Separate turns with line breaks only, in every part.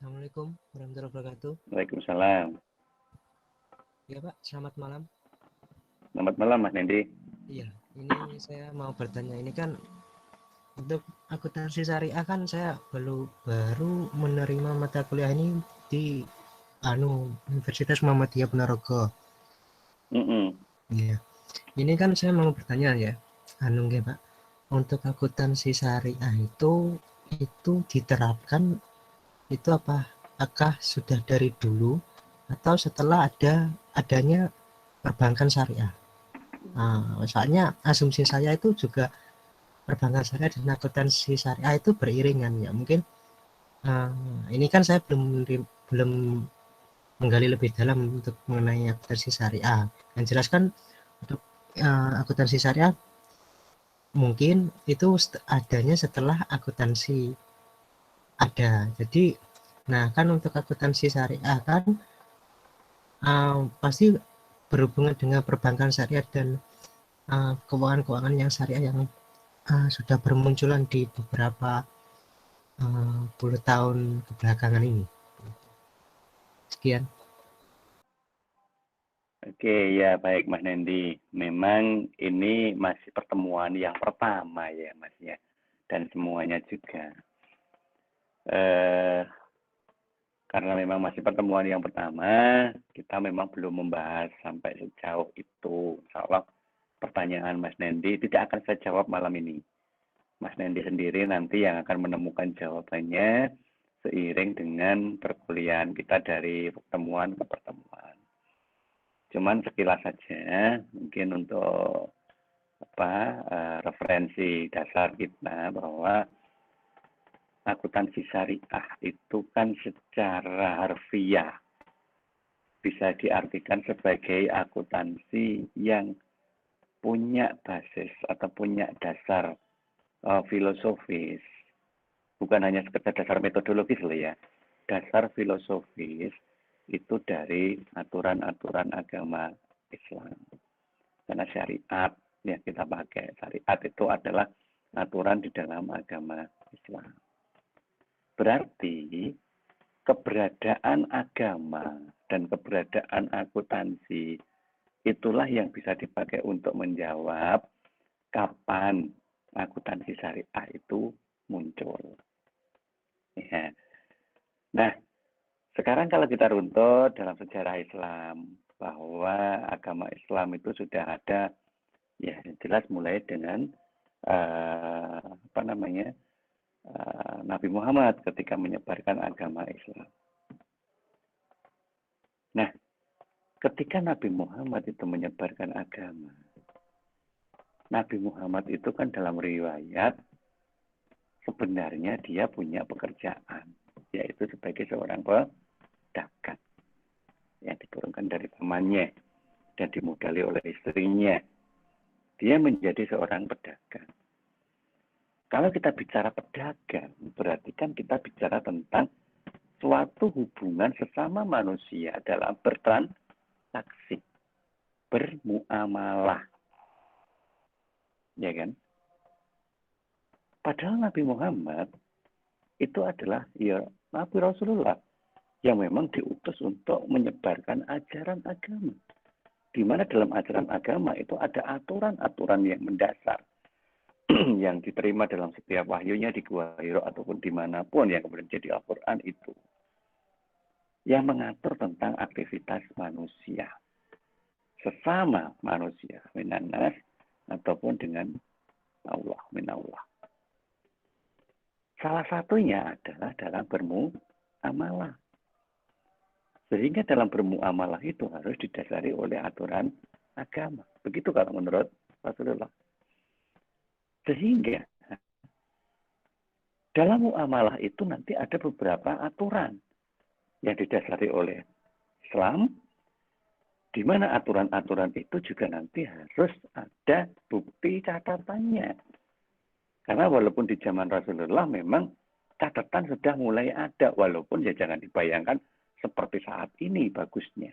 Assalamualaikum warahmatullahi wabarakatuh.
Waalaikumsalam.
Ya Pak, selamat malam.
Selamat malam Mas Nendi.
Iya, ini saya mau bertanya. Ini kan untuk akuntansi syariah kan saya baru menerima mata kuliah ini di Universitas Muhammadiyah Ponorogo. Iya. Ini kan saya mau bertanya ya, nggih Pak. Untuk akuntansi syariah itu diterapkan itu apakah sudah dari dulu atau setelah adanya perbankan syariah? Soalnya asumsi saya itu juga perbankan syariah dan akuntansi syariah itu beriringan ya. Mungkin ini kan saya belum menggali lebih dalam untuk mengenai akuntansi syariah. Yang jelas kan untuk akuntansi syariah mungkin itu adanya setelah akuntansi ada. Jadi, nah kan untuk akuntansi syariah kan pasti berhubungan dengan perbankan syariah dan keuangan-keuangan yang syariah yang sudah bermunculan di beberapa puluh tahun kebelakangan ini. Sekian.
Oke, ya baik Mas Nendi. Memang ini masih pertemuan yang pertama ya Mas ya. Dan semuanya juga. Karena memang masih pertemuan yang pertama, kita memang belum membahas sampai sejauh itu. Insya Allah pertanyaan Mas Nendi tidak akan saya jawab malam ini. Mas Nendi sendiri nanti yang akan menemukan jawabannya seiring dengan perkuliahan kita dari pertemuan ke pertemuan. Cuman sekilas saja, mungkin untuk referensi dasar kita bahwa akuntansi syariah itu kan secara harfiah bisa diartikan sebagai akuntansi yang punya basis atau punya dasar filosofis, bukan hanya sekedar dasar metodologis loh ya, dasar filosofis itu dari aturan-aturan agama Islam. Karena syariat yang kita pakai, syariat itu adalah aturan di dalam agama Islam. Berarti keberadaan agama dan keberadaan akuntansi itulah yang bisa dipakai untuk menjawab kapan akuntansi syariah itu muncul. Ya. Nah, sekarang kalau kita runtut dalam sejarah Islam, bahwa agama Islam itu sudah ada, ya jelas mulai dengan Nabi Muhammad ketika menyebarkan agama Islam. Nah, ketika Nabi Muhammad itu menyebarkan agama, Nabi Muhammad itu kan dalam riwayat sebenarnya dia punya pekerjaan, yaitu sebagai seorang pedagang yang diturunkan dari pamannya dan dimodali oleh istrinya. Dia menjadi seorang pedagang. Kalau kita bicara pedagang, berarti kan kita bicara tentang suatu hubungan sesama manusia dalam bertransaksi, bermuamalah. Ya kan? Padahal Nabi Muhammad itu adalah ya Nabi Rasulullah yang memang diutus untuk menyebarkan ajaran agama. Di mana dalam ajaran agama itu ada aturan-aturan yang mendasar yang diterima dalam setiap wahyunya di Gua Hiro ataupun dimanapun yang kemudian jadi Al-Quran itu yang mengatur tentang aktivitas manusia sesama manusia minanas ataupun dengan Allah minallah. Salah satunya adalah dalam bermuamalah. Sehingga dalam bermuamalah itu harus didasari oleh aturan agama. Begitu kalau menurut Rasulullah. Sehingga dalam muamalah itu nanti ada beberapa aturan yang didasari oleh Islam, di mana aturan-aturan itu juga nanti harus ada bukti catatannya. Karena walaupun di zaman Rasulullah memang catatan sudah mulai ada, walaupun ya jangan dibayangkan seperti saat ini bagusnya.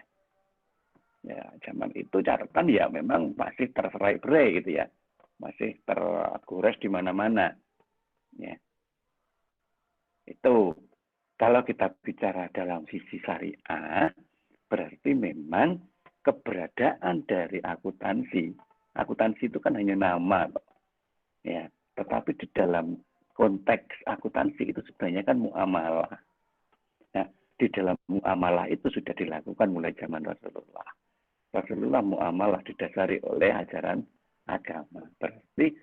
Ya, zaman itu catatan ya memang masih terserai-berai gitu ya. Masih tergores di mana-mana. Ya. Itu. Kalau kita bicara dalam sisi syariah, berarti memang keberadaan dari akuntansi itu kan hanya nama, ya. Tetapi di dalam konteks akuntansi itu sebenarnya kan muamalah. Nah, di dalam muamalah itu sudah dilakukan mulai zaman Rasulullah. Rasulullah muamalah didasari oleh ajaran agama. Berarti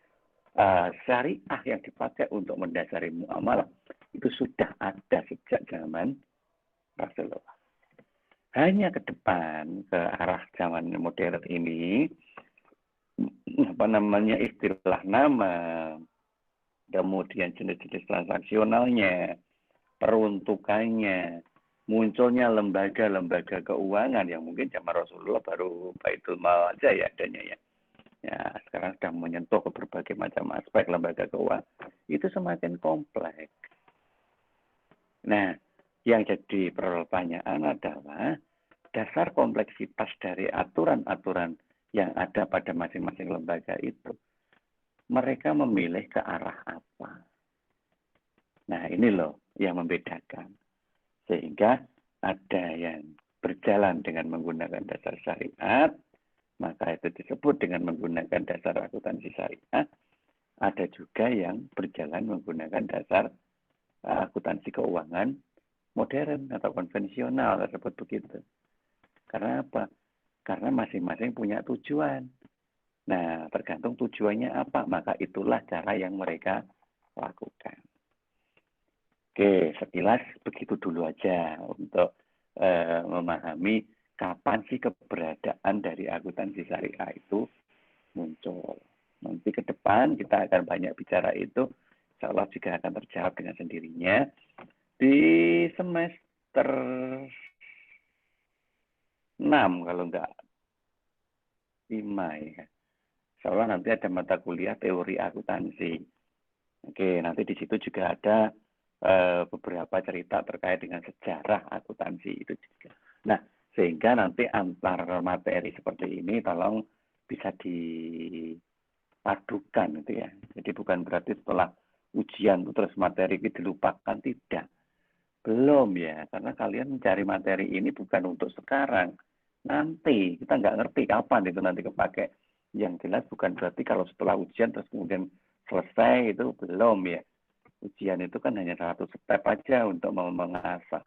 syariah yang dipakai untuk mendasari muamalah itu sudah ada sejak zaman Rasulullah. Hanya ke depan, ke arah zaman modern ini, istilah nama, kemudian jenis-jenis transaksionalnya, peruntukannya, munculnya lembaga-lembaga keuangan yang mungkin zaman Rasulullah baru Baitul Mal aja ya adanya ya. Ya, sekarang sudah menyentuh ke berbagai macam aspek lembaga keuangan. Itu semakin kompleks. Nah, yang jadi pertanyaan adalah dasar kompleksitas dari aturan-aturan yang ada pada masing-masing lembaga itu. Mereka memilih ke arah apa? Nah, ini loh yang membedakan. Sehingga ada yang berjalan dengan menggunakan dasar syariat, maka itu disebut dengan menggunakan dasar akuntansi syariah. Ada juga yang berjalan menggunakan dasar akuntansi keuangan modern atau konvensional, tersebut begitu. Karena apa? Karena masing-masing punya tujuan. Nah, tergantung tujuannya apa, maka itulah cara yang mereka lakukan. Oke, sekilas begitu dulu aja untuk memahami kapan sih keberadaan dari akuntansi syariah itu muncul. Nanti ke depan kita akan banyak bicara itu, insya Allah juga akan terjawab dengan sendirinya di semester 6 kalau enggak 5 ya. Insya Allah nanti ada mata kuliah teori akuntansi. Oke, nanti di situ juga ada beberapa cerita terkait dengan sejarah akuntansi itu juga. Nah, sehingga nanti antar materi seperti ini tolong bisa dipadukan gitu ya. Jadi bukan berarti setelah ujian terus materi itu dilupakan, tidak. Belum ya, karena kalian mencari materi ini bukan untuk sekarang. Nanti, kita nggak ngerti kapan itu nanti kepake. Yang jelas bukan berarti kalau setelah ujian terus kemudian selesai, itu belum ya. Ujian itu kan hanya satu step aja untuk mengasah.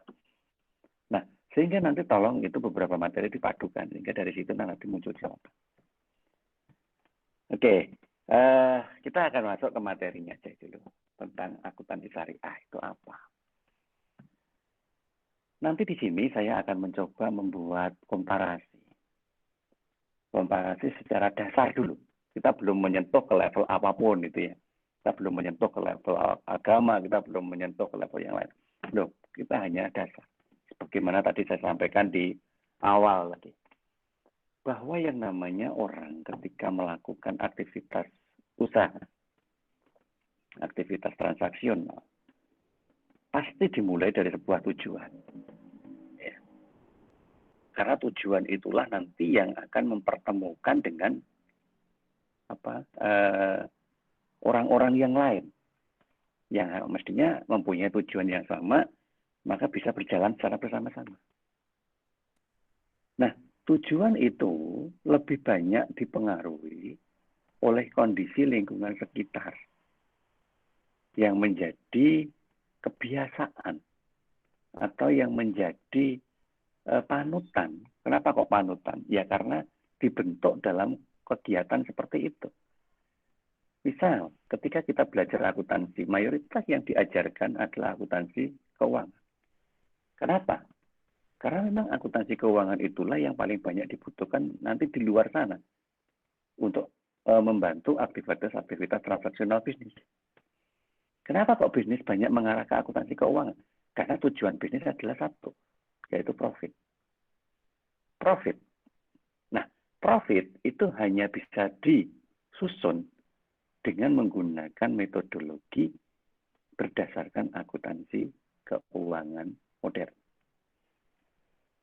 Nah, sehingga nanti tolong itu beberapa materi dipadukan, sehingga dari situ nanti muncul jawaban. Oke, kita akan masuk ke materinya aja dulu, tentang akuntansi syariah itu apa. Nanti di sini saya akan mencoba membuat komparasi. Komparasi secara dasar dulu. Kita belum menyentuh ke level apapun itu ya. Kita belum menyentuh ke level agama, kita belum menyentuh ke level yang lain. Belum, kita hanya dasar. Sebagaimana tadi saya sampaikan di awal tadi. Bahwa yang namanya orang ketika melakukan aktivitas usaha, aktivitas transaksional, pasti dimulai dari sebuah tujuan. Ya. Karena tujuan itulah nanti yang akan mempertemukan dengan orang-orang yang lain yang mestinya mempunyai tujuan yang sama, maka bisa berjalan secara bersama-sama. Nah, tujuan itu lebih banyak dipengaruhi oleh kondisi lingkungan sekitar yang menjadi kebiasaan atau yang menjadi panutan. Kenapa kok panutan? Ya karena dibentuk dalam kegiatan seperti itu. Misal, ketika kita belajar akuntansi, mayoritas yang diajarkan adalah akuntansi keuangan. Kenapa? Karena memang akuntansi keuangan itulah yang paling banyak dibutuhkan nanti di luar sana untuk membantu aktivitas-aktivitas transaksional bisnis. Kenapa kok bisnis banyak mengarah ke akuntansi keuangan? Karena tujuan bisnis adalah satu, yaitu profit. Profit. Nah, profit itu hanya bisa disusun dengan menggunakan metodologi berdasarkan akuntansi keuangan modern.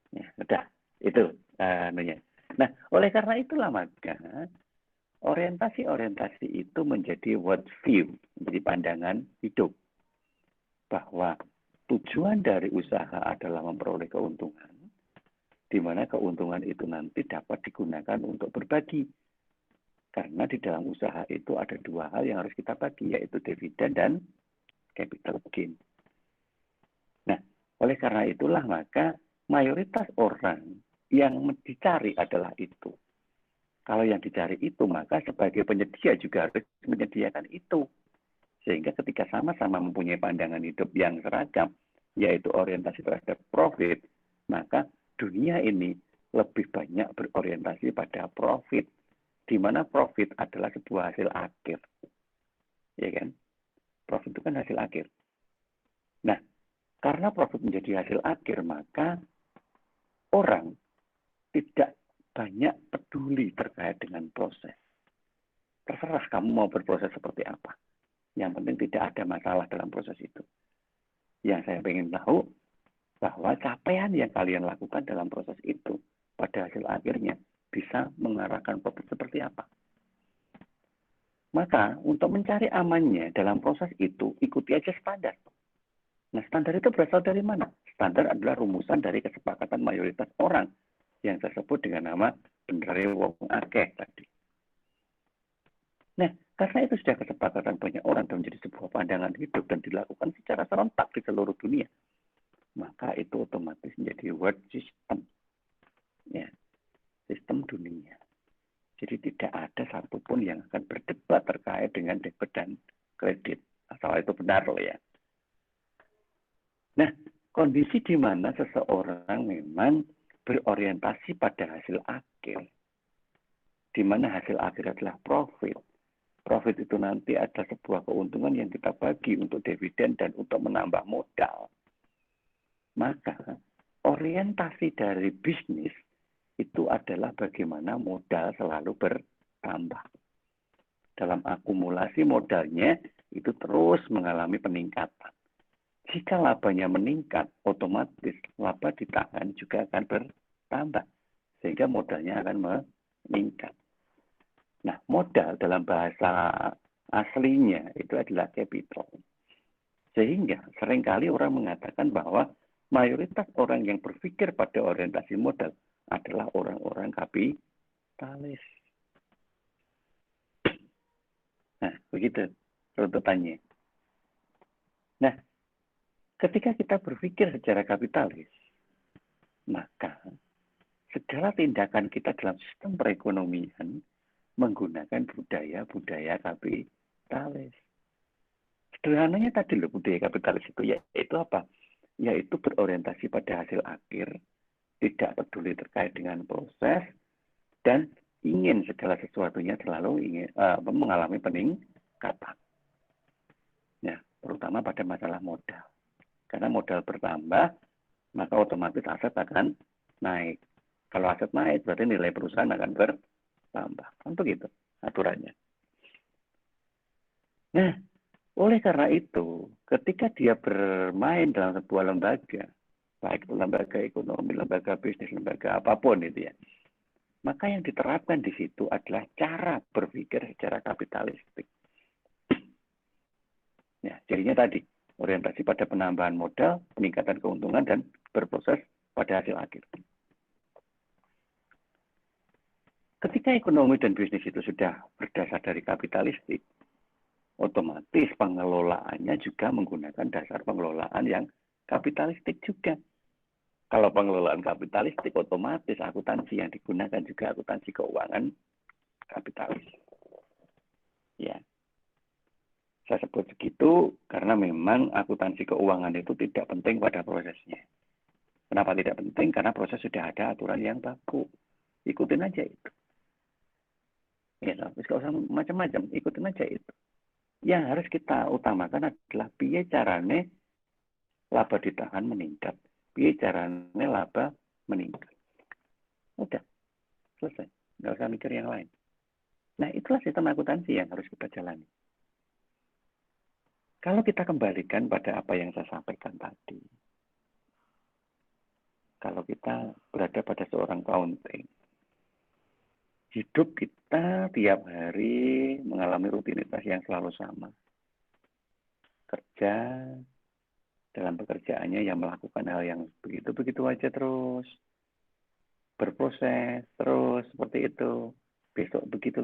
Ya, sudah. Itu anunya. Nah, oleh karena itulah maka orientasi-orientasi itu menjadi world view, menjadi pandangan hidup. Bahwa tujuan dari usaha adalah memperoleh keuntungan, di mana keuntungan itu nanti dapat digunakan untuk berbagi. Karena di dalam usaha itu ada dua hal yang harus kita bagi, yaitu dividen dan capital gain. Nah, oleh karena itulah maka mayoritas orang yang dicari adalah itu. Kalau yang dicari itu, maka sebagai penyedia juga harus menyediakan itu. Sehingga ketika sama-sama mempunyai pandangan hidup yang seragam, yaitu orientasi terhadap profit, maka dunia ini lebih banyak berorientasi pada profit, di mana profit adalah sebuah hasil akhir. Ya kan? Profit itu kan hasil akhir. Nah, karena profit menjadi hasil akhir, maka orang tidak banyak peduli terkait dengan proses. Terserah kamu mau berproses seperti apa. Yang penting tidak ada masalah dalam proses itu. Yang saya ingin tahu, bahwa capaian yang kalian lakukan dalam proses itu, pada hasil akhirnya, bisa mengarahkan profit seperti apa. Maka, untuk mencari amannya dalam proses itu, ikuti aja standar. Nah, standar itu berasal dari mana? Standar adalah rumusan dari kesepakatan mayoritas orang yang tersebut dengan nama benere wong akeh tadi. Nah, karena itu sudah kesepakatan banyak orang dan menjadi sebuah pandangan hidup dan dilakukan secara serentak di seluruh dunia, maka itu otomatis menjadi world system, ya, sistem dunia. Jadi tidak ada satupun yang akan berdebat terkait dengan debit dan kredit, asal itu benar loh ya. Nah, kondisi di mana seseorang memang berorientasi pada hasil akhir, di mana hasil akhir adalah profit. Profit itu nanti ada sebuah keuntungan yang kita bagi untuk dividen dan untuk menambah modal. Maka orientasi dari bisnis itu adalah bagaimana modal selalu bertambah. Dalam akumulasi modalnya itu terus mengalami peningkatan. Jika labanya meningkat, otomatis laba ditahan juga akan bertambah. Sehingga modalnya akan meningkat. Nah, modal dalam bahasa aslinya itu adalah capital. Sehingga seringkali orang mengatakan bahwa mayoritas orang yang berpikir pada orientasi modal adalah orang-orang kapitalis. Nah, begitu runtutannya. Nah, ketika kita berpikir secara kapitalis, maka segala tindakan kita dalam sistem perekonomian menggunakan budaya-budaya kapitalis. Sederhananya tadi loh, budaya kapitalis itu yaitu apa? Yaitu berorientasi pada hasil akhir, tidak peduli terkait dengan proses, dan ingin segala sesuatunya selalu mengalami peningkatan. Ya, terutama pada masalah modal. Karena modal bertambah, maka otomatis aset akan naik. Kalau aset naik, berarti nilai perusahaan akan bertambah. Kan begitu aturannya. Nah, oleh karena itu, ketika dia bermain dalam sebuah lembaga, baik itu lembaga ekonomi, lembaga bisnis, lembaga apapun itu ya, maka yang diterapkan di situ adalah cara berpikir secara kapitalistik. Ya, jadinya tadi, orientasi pada penambahan modal, peningkatan keuntungan, dan berproses pada hasil akhir. Ketika ekonomi dan bisnis itu sudah berdasar dari kapitalistik, otomatis pengelolaannya juga menggunakan dasar pengelolaan yang kapitalistik juga. Kalau pengelolaan kapitalistik, otomatis akuntansi yang digunakan juga akuntansi keuangan kapitalis. Ya, saya sebut begitu karena memang akuntansi keuangan itu tidak penting pada prosesnya. Kenapa tidak penting? Karena proses sudah ada aturan yang baku. Ikutin aja itu. Ya, tapi kalau usah macam-macam, ikutin aja itu. Yang harus kita utamakan adalah piye carane laba ditahan meningkat, piye carane laba meningkat. Udah, selesai. Nggak usah mikir yang lain. Nah, itulah sistem akuntansi yang harus kita jalani. Kalau kita kembalikan pada apa yang saya sampaikan tadi, kalau kita berada pada seorang accounting, hidup kita tiap hari mengalami rutinitas yang selalu sama. Kerja, dalam pekerjaannya yang melakukan hal yang begitu-begitu aja terus, berproses terus seperti itu. Besok begitu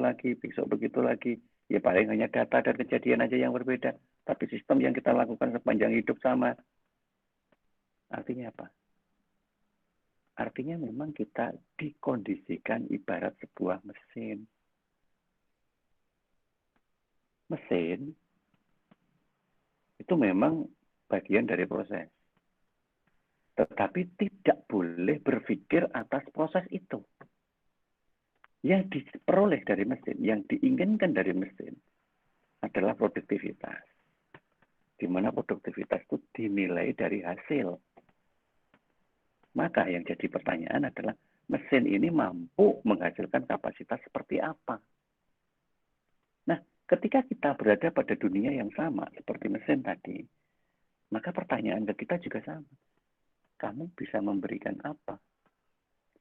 lagi. Ya paling hanya data dan kejadian aja yang berbeda. Tapi sistem yang kita lakukan sepanjang hidup sama. Artinya apa? Artinya memang kita dikondisikan ibarat sebuah mesin. Mesin itu memang bagian dari proses. Tetapi tidak boleh berpikir atas proses itu. Yang diperoleh dari mesin, yang diinginkan dari mesin adalah produktivitas. Di mana produktivitas itu dinilai dari hasil. Maka yang jadi pertanyaan adalah mesin ini mampu menghasilkan kapasitas seperti apa? Nah, ketika kita berada pada dunia yang sama seperti mesin tadi, maka pertanyaan ke kita juga sama. Kamu bisa memberikan apa?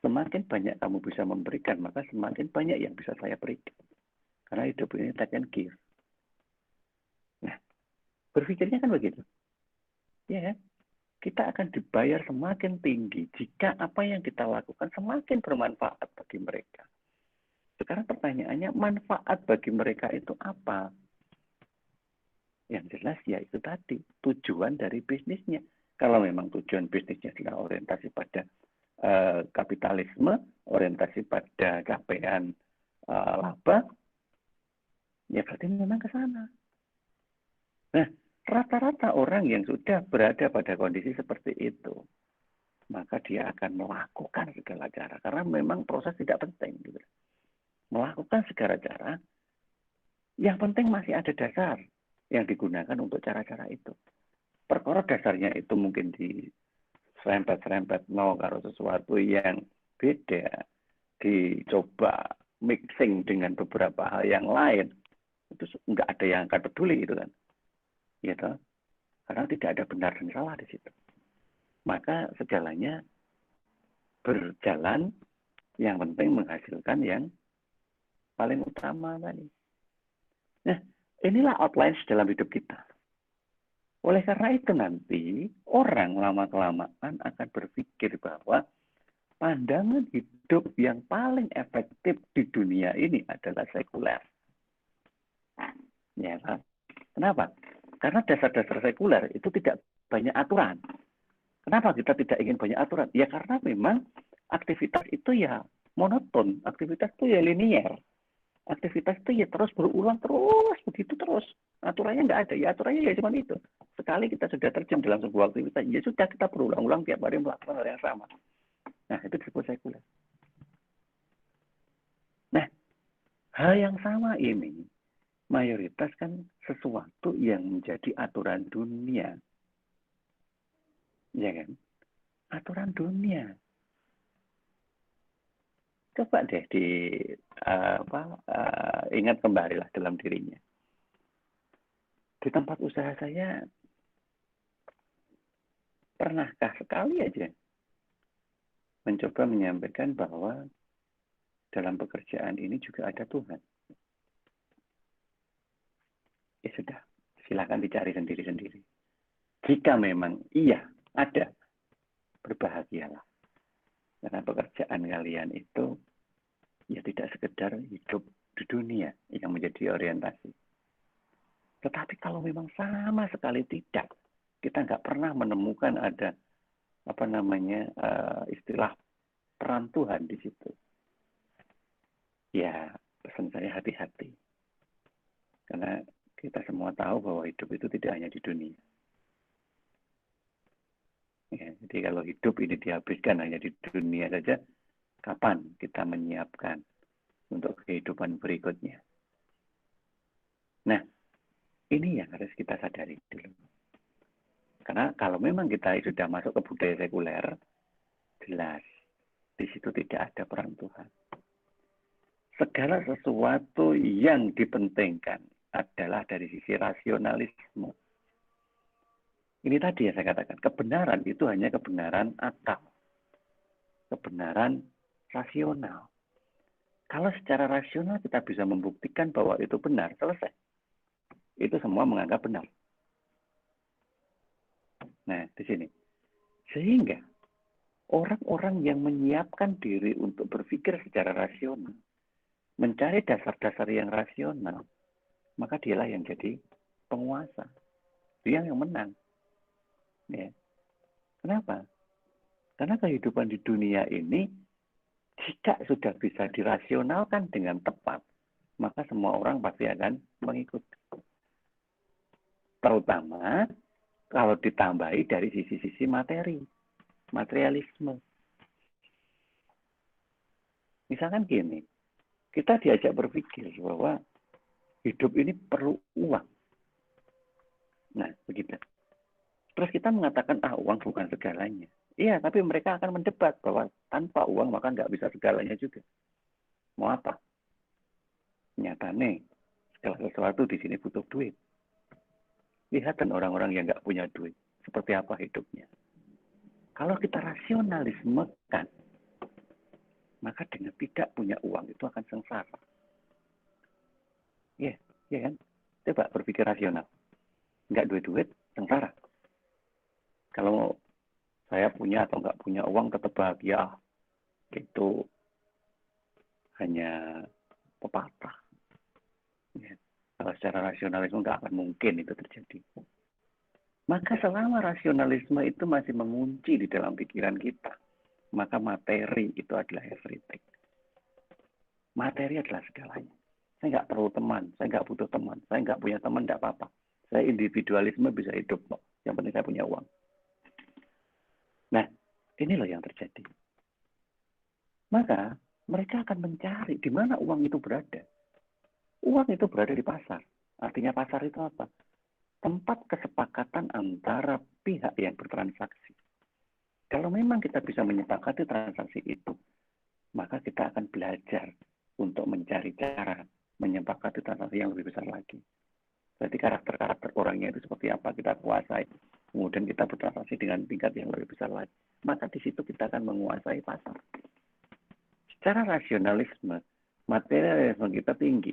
Semakin banyak kamu bisa memberikan, maka semakin banyak yang bisa saya berikan. Karena hidup ini take and give. Nah, berpikirnya kan begitu. Ya kan? Kita akan dibayar semakin tinggi jika apa yang kita lakukan semakin bermanfaat bagi mereka. Sekarang pertanyaannya, manfaat bagi mereka itu apa? Yang jelas ya itu tadi, tujuan dari bisnisnya. Kalau memang tujuan bisnisnya adalah orientasi pada kapitalisme, orientasi pada capaian laba, ya berarti memang ke sana. Nah, rata-rata orang yang sudah berada pada kondisi seperti itu, maka dia akan melakukan segala cara. Karena memang proses tidak penting. Gitu. Melakukan segala cara, yang penting masih ada dasar yang digunakan untuk cara-cara itu. Perkara dasarnya itu mungkin di serempet-serempet karo sesuatu yang beda, dicoba mixing dengan beberapa hal yang lain, itu nggak ada yang akan peduli itu kan, gitu. Karena tidak ada benar dan salah di situ. Maka segalanya berjalan, yang penting menghasilkan yang paling utama tadi. Nah, inilah outline dalam hidup kita. Oleh karena itu nanti orang lama-kelamaan akan berpikir bahwa pandangan hidup yang paling efektif di dunia ini adalah sekuler. Ya kan? Kenapa? Karena dasar-dasar sekuler itu tidak banyak aturan. Kenapa kita tidak ingin banyak aturan? Ya karena memang aktivitas itu ya monoton, aktivitas itu ya linier. Aktivitas itu ya terus berulang terus begitu terus. Aturannya nggak ada, ya aturannya ya cuma itu. Sekali kita sudah terjun dalam sebuah aktivitas, ya sudah kita berulang-ulang tiap hari melakukan hal yang sama. Nah, itu disebut sekuler. Nah, hal yang sama ini mayoritas kan sesuatu yang menjadi aturan dunia. Ya kan? Aturan dunia. Coba deh ingat kembali lah dalam dirinya. Di tempat usaha saya, pernahkah sekali aja mencoba menyampaikan bahwa dalam pekerjaan ini juga ada Tuhan? Ya sudah, silakan dicari sendiri-sendiri. Jika memang iya ada, berbahagialah. Karena pekerjaan kalian itu ya tidak sekedar hidup di dunia yang menjadi orientasi. Tetapi kalau memang sama sekali tidak, kita nggak pernah menemukan ada istilah peran Tuhan di situ. Ya, pesan saya hati-hati. Karena kita semua tahu bahwa hidup itu tidak hanya di dunia. Ya, jadi kalau hidup ini dihabiskan hanya di dunia saja, kapan kita menyiapkan untuk kehidupan berikutnya? Nah, ini yang harus kita sadari dulu. Karena kalau memang kita sudah masuk ke budaya sekuler, jelas di situ tidak ada peran Tuhan. Segala sesuatu yang dipentingkan adalah dari sisi rasionalisme. Ini tadi yang saya katakan, kebenaran itu hanya kebenaran akal. Kebenaran rasional. Kalau secara rasional kita bisa membuktikan bahwa itu benar, selesai. Itu semua menganggap benar. Nah, di sini. Sehingga orang-orang yang menyiapkan diri untuk berpikir secara rasional, mencari dasar-dasar yang rasional, maka dialah yang jadi penguasa. Dia yang menang. Ya. Kenapa? Karena kehidupan di dunia ini, jika sudah bisa dirasionalkan dengan tepat, maka semua orang pasti akan mengikuti. Terutama kalau ditambahi dari sisi-sisi materi, materialisme. Misalkan gini, kita diajak berpikir bahwa hidup ini perlu uang. Nah, begitu. Terus kita mengatakan, uang bukan segalanya. Iya, tapi mereka akan mendebat bahwa tanpa uang maka nggak bisa segalanya juga. Mau apa? Nyatanya, segala sesuatu di sini butuh duit. Lihat kan orang-orang yang nggak punya duit, seperti apa hidupnya. Kalau kita rasionalismekan, maka dengan tidak punya uang itu akan sengsara. Iya, kan? Coba berpikir rasional. Nggak duit-duit, sengsara. Kalau saya punya atau nggak punya uang tetap bahagia, itu hanya pepatah. Ya. Kalau secara rasionalisme nggak akan mungkin itu terjadi. Maka selama rasionalisme itu masih mengunci di dalam pikiran kita, maka materi itu adalah everything. Materi adalah segalanya. Saya nggak perlu teman, saya nggak butuh teman, saya nggak punya teman, nggak apa-apa. Saya individualisme bisa hidup kok. Yang penting saya punya uang. Nah, ini loh yang terjadi. Maka mereka akan mencari di mana uang itu berada. Uang itu berada di pasar. Artinya pasar itu apa? Tempat kesepakatan antara pihak yang bertransaksi. Kalau memang kita bisa menyepakati transaksi itu, maka kita akan belajar untuk mencari cara menyepakati transaksi yang lebih besar lagi. Berarti karakter-karakter orangnya itu seperti apa kita kuasai. Kemudian kita bertransaksi dengan tingkat yang lebih besar lagi. Maka di situ kita akan menguasai pasar. Secara rasionalisme, materialisme kita tinggi.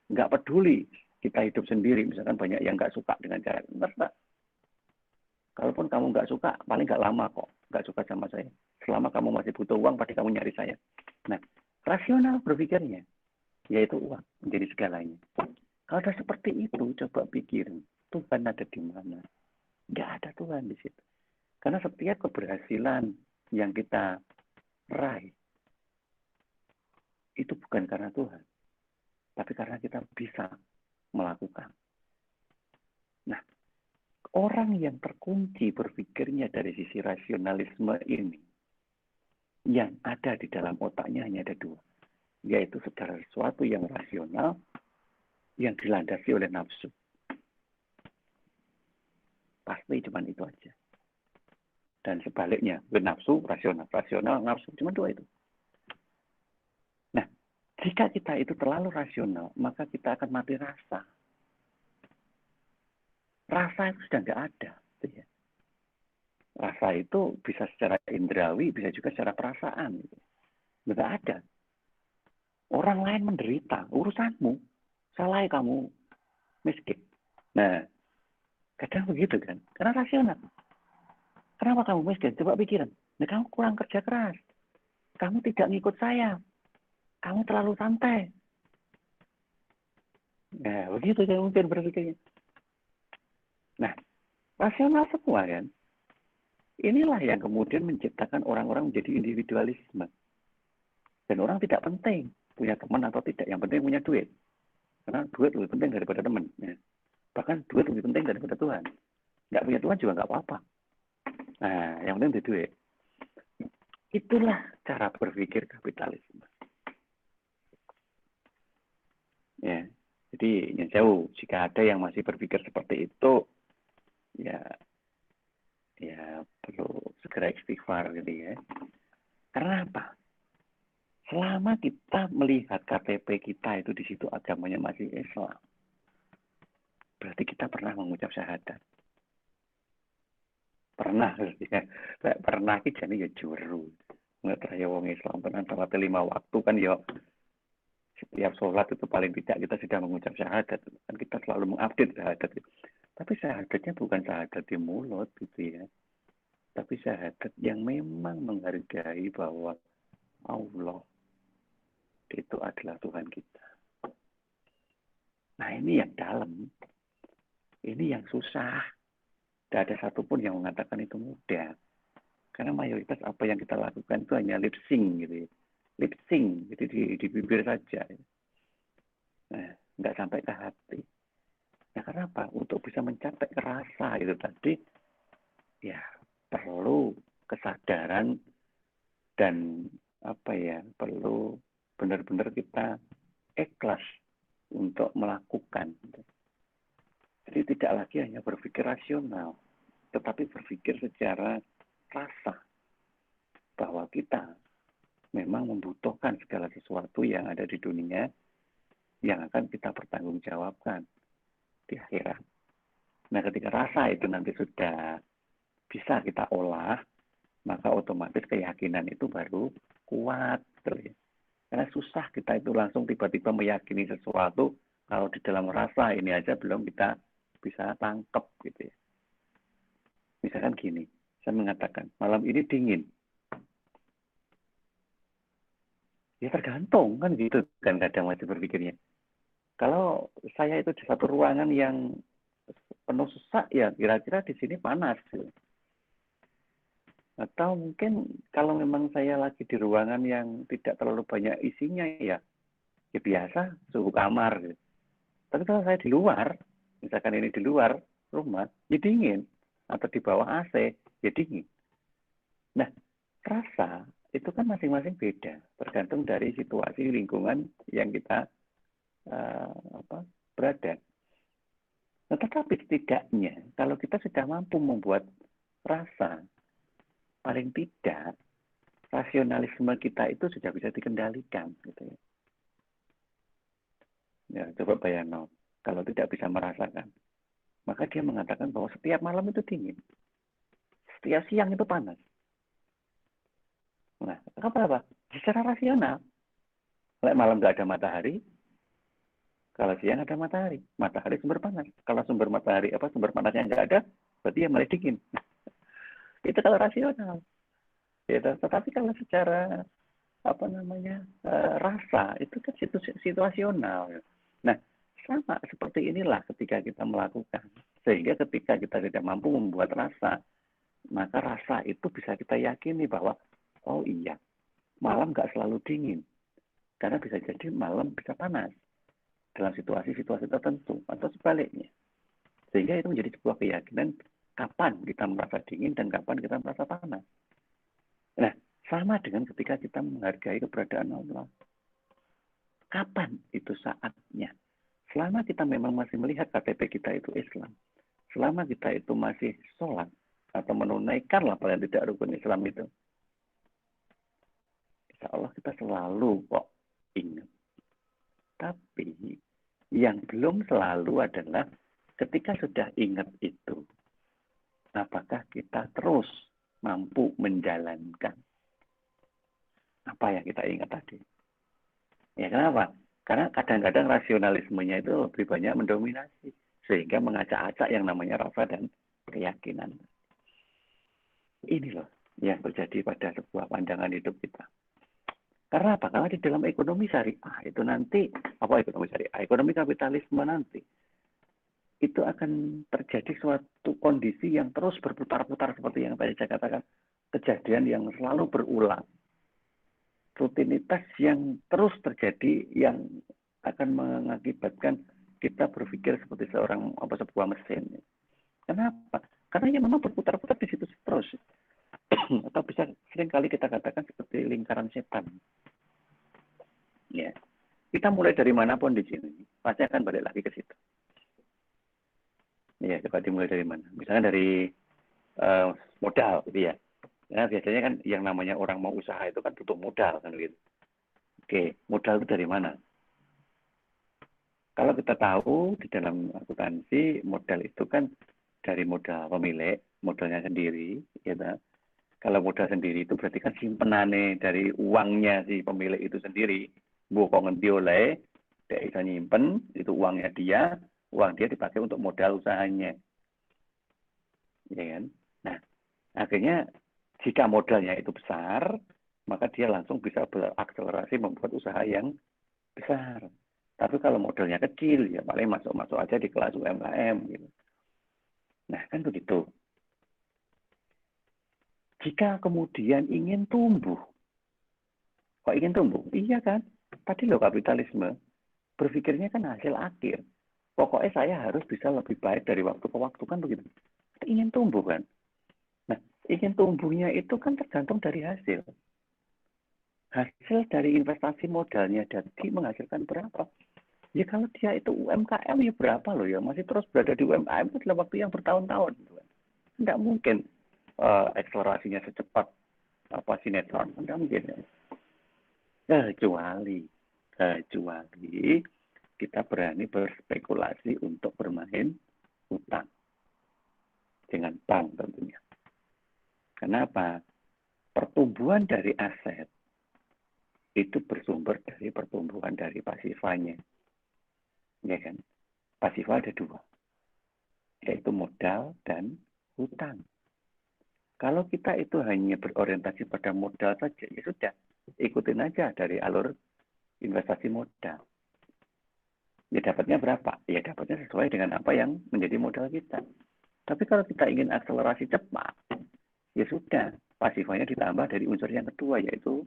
Nggak peduli kita hidup sendiri, misalkan banyak yang nggak suka dengan cara terserah. Kalaupun kamu nggak suka, paling nggak lama kok nggak suka sama saya. Selama kamu masih butuh uang, pasti kamu nyari saya. Nah, rasional berpikirnya, yaitu uang menjadi segalanya. Kalau sudah seperti itu, coba pikir, Tuhan ada di mana? Nggak ada Tuhan di situ. Karena setiap keberhasilan yang kita raih, itu bukan karena Tuhan, tapi karena kita bisa melakukan. Nah, orang yang terkunci berpikirnya dari sisi rasionalisme ini, yang ada di dalam otaknya hanya ada dua, yaitu segala sesuatu yang rasional, yang dilandasi oleh nafsu. Pasti cuma itu aja. Dan sebaliknya, nafsu, rasional, nafsu, cuma dua itu. Nah, jika kita itu terlalu rasional, maka kita akan mati rasa. Rasa itu sudah nggak ada. Rasa itu bisa secara indrawi, bisa juga secara perasaan. Nggak ada. Orang lain menderita, urusanmu. Salah kamu miskin. Nah, kadang begitu kan. Karena rasional. Kenapa kamu miskin? Coba pikiran. Nah, kamu kurang kerja keras. Kamu tidak ngikut saya. Kamu terlalu santai. Nah, begitu saya mungkin berpikirnya. Nah, rasional semua kan. Inilah yang kemudian menciptakan orang-orang menjadi individualisme. Dan orang tidak penting punya teman atau tidak. Yang penting punya duit. Karena duit lebih penting daripada teman. Ya. Bahkan duit lebih penting daripada Tuhan. Nggak punya Tuhan juga nggak apa-apa. Nah, yang penting duit. Itulah cara berpikir kapitalisme. Ya, jadi yang jauh. Jika ada yang masih berpikir seperti itu, ya perlu segera istighfar gitu ya. Karena apa? Selama kita melihat KTP kita itu di situ agamanya masih Islam, berarti kita pernah mengucap syahadat. Pernah, ya. Pernah ki jane ya juru. Nggak raya wong Islam pernah salat 5 waktu kan ya. Setiap sholat itu paling tidak kita sudah mengucap syahadat. Kan kita selalu mengupdate syahadat. Tapi syahadatnya bukan syahadat di mulut gitu ya. Tapi syahadat yang memang menghargai bahwa Allah itu adalah Tuhan kita. Nah ini yang dalam. Ini yang susah. Tidak ada satupun yang mengatakan itu mudah. Karena mayoritas apa yang kita lakukan itu hanya lip sync gitu ya. Lip sync, jadi di bibir saja. Nah, nggak sampai ke hati. Nah, karena apa? Untuk bisa mencapai rasa itu tadi, ya perlu kesadaran dan apa ya, perlu benar-benar kita ikhlas untuk melakukan. Jadi tidak lagi hanya berpikir rasional, tetapi berpikir secara rasa bahwa kita memang membutuhkan segala sesuatu yang ada di dunia yang akan kita pertanggungjawabkan di akhirat. Nah, ketika rasa itu nanti sudah bisa kita olah, maka otomatis keyakinan itu baru kuat. Karena susah kita itu langsung tiba-tiba meyakini sesuatu kalau di dalam rasa ini aja belum kita bisa tangkap gitu ya. Misalkan gini, saya mengatakan malam ini dingin. Ya tergantung kan gitu kan kadang masih berpikirnya. Kalau saya itu di satu ruangan yang penuh sesak ya kira-kira di sini panas. Atau mungkin kalau memang saya lagi di ruangan yang tidak terlalu banyak isinya ya biasa suhu kamar. Gitu. Tapi kalau saya di luar, misalkan ini di luar rumah, ya dingin. Atau di bawah AC, ya dingin. Nah, rasa itu kan masing-masing beda. Tergantung dari situasi lingkungan yang kita berada. Nah, tetapi setidaknya, kalau kita sudah mampu membuat rasa, paling tidak, rasionalisme kita itu sudah bisa dikendalikan. Gitu ya. Ya, coba bayangkan, kalau tidak bisa merasakan. Maka dia mengatakan bahwa setiap malam itu dingin. Setiap siang itu panas. Nah, apa? Secara rasional. Kalau malam nggak ada matahari, kalau siang ada matahari. Matahari sumber panas. Kalau sumber panasnya nggak ada, berarti ya malah dingin. Itu kalau rasional. Ya, tetapi kalau secara rasa itu kan situasional. Nah, sama seperti inilah ketika kita melakukan. Sehingga ketika kita tidak mampu membuat rasa, maka rasa itu bisa kita yakini bahwa, oh iya, malam nggak selalu dingin. Karena bisa jadi malam bisa panas. Dalam situasi-situasi tertentu. Atau sebaliknya. Sehingga itu menjadi sebuah keyakinan kapan kita merasa dingin dan kapan kita merasa panas. Nah, sama dengan ketika kita menghargai keberadaan Allah. Kapan itu saatnya? Selama kita memang masih melihat KTP kita itu Islam. Selama kita itu masih sholat. Atau menunaikan lah paling tidak rukun Islam itu. Insya Allah kita selalu kok ingat. Tapi yang belum selalu adalah ketika sudah ingat itu. Apakah kita terus mampu menjalankan apa yang kita ingat tadi? Ya kenapa? Karena kadang-kadang rasionalismenya itu lebih banyak mendominasi. Sehingga mengacak-acak yang namanya rasa dan keyakinan. Ini loh yang terjadi pada sebuah pandangan hidup kita. Karena apa? Karena di dalam ekonomi syariah itu nanti, ekonomi syariah? Ekonomi kapitalisme nanti. Itu akan terjadi suatu kondisi yang terus berputar-putar seperti yang tadi saya katakan. Kejadian yang selalu berulang. Rutinitas yang terus terjadi yang akan mengakibatkan kita berpikir seperti sebuah mesin. Kenapa? Karena ya memang berputar-putar di situ terus. Atau bisa seringkali kita katakan seperti lingkaran setan. Ya. Kita mulai dari manapun di sini, pasti akan balik lagi ke situ. Ya, coba dimulai dari mana? Misalnya dari modal, gitu ya. Ya, biasanya kan yang namanya orang mau usaha itu kan butuh modal kan gitu. Oke, modal itu dari mana? Kalau kita tahu di dalam akuntansi modal itu kan dari modal pemilik, modalnya sendiri, gitu. Kalau modal sendiri itu berarti kan simpenane dari uangnya si pemilik itu sendiri. Kok ngendi oleh, dia bisa nyimpen, itu uangnya dia, uang dia dipakai untuk modal usahanya. ya kan? Nah, akhirnya jika modalnya itu besar, maka dia langsung bisa berakselerasi membuat usaha yang besar. Tapi kalau modalnya kecil, ya paling masuk-masuk aja di kelas UMKM gitu. Nah, kan begitu. Jika kemudian ingin tumbuh, kok ingin tumbuh? Iya kan? Tadi loh kapitalisme, berpikirnya kan hasil akhir. Pokoknya saya harus bisa lebih baik dari waktu ke waktu, kan begitu. Ingin tumbuh kan? Nah, ingin tumbuhnya itu kan tergantung dari hasil. Hasil dari investasi modalnya jadi menghasilkan berapa? Ya kalau dia itu UMKM ya berapa loh ya, masih terus berada di UMKM itu dalam waktu yang bertahun-tahun. Tidak mungkin akselerasinya secepat sinetron, tidak mungkin. Kecuali kita berani berspekulasi untuk bermain utang dengan bank tentunya. Kenapa? Pertumbuhan dari aset itu bersumber dari pertumbuhan dari pasifanya. Ya kan? Pasifa ada dua, yaitu modal dan hutang. Kalau kita itu hanya berorientasi pada modal saja, ya sudah, ikutin aja dari alur investasi modal. Ya dapatnya berapa? Ya dapatnya sesuai dengan apa yang menjadi modal kita. Tapi kalau kita ingin akselerasi cepat, ya sudah, pasifanya ditambah dari unsur yang kedua, yaitu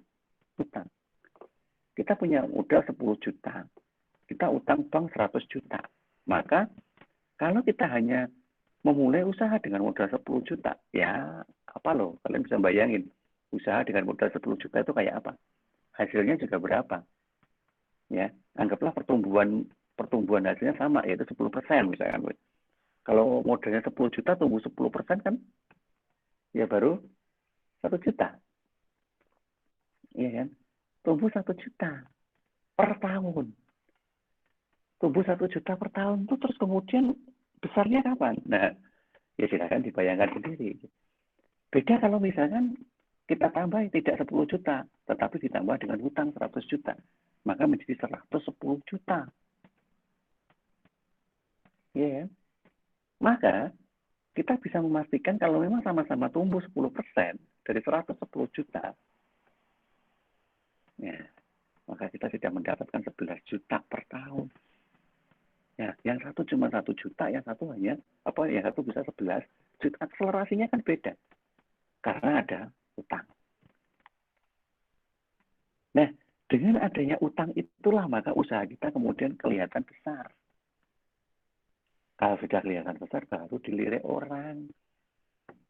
hutang. Kita punya modal 10 juta, kita utang bank 100 juta. Maka kalau kita hanya memulai usaha dengan modal 10 juta, ya apa loh, kalian bisa bayangin, usaha dengan modal 10 juta itu kayak apa? Hasilnya juga berapa? Ya, anggaplah pertumbuhan hasilnya sama, yaitu 10% misalkan. Kalau modalnya 10 juta, tumbuh 10% kan, ya baru 1 juta. Iya kan? Tumbuh 1 juta per tahun. Tumbuh 1 juta per tahun itu terus kemudian besarnya kapan? Nah, ya silakan dibayangkan sendiri. Beda kalau misalkan kita tambah tidak 10 juta, tetapi ditambah dengan hutang 100 juta. Maka menjadi 110 juta. Ya kan? Maka kita bisa memastikan kalau memang sama-sama tumbuh 10% dari 110 juta, ya, maka kita sudah mendapatkan 11 juta per tahun. Ya, yang satu cuma 1 juta, yang satu yang satu bisa 11 juta. Akselerasinya kan beda. Karena ada utang. Nah, dengan adanya utang itulah maka usaha kita kemudian kelihatan besar. Kalau sudah kelihatan besar, baru dilirik orang.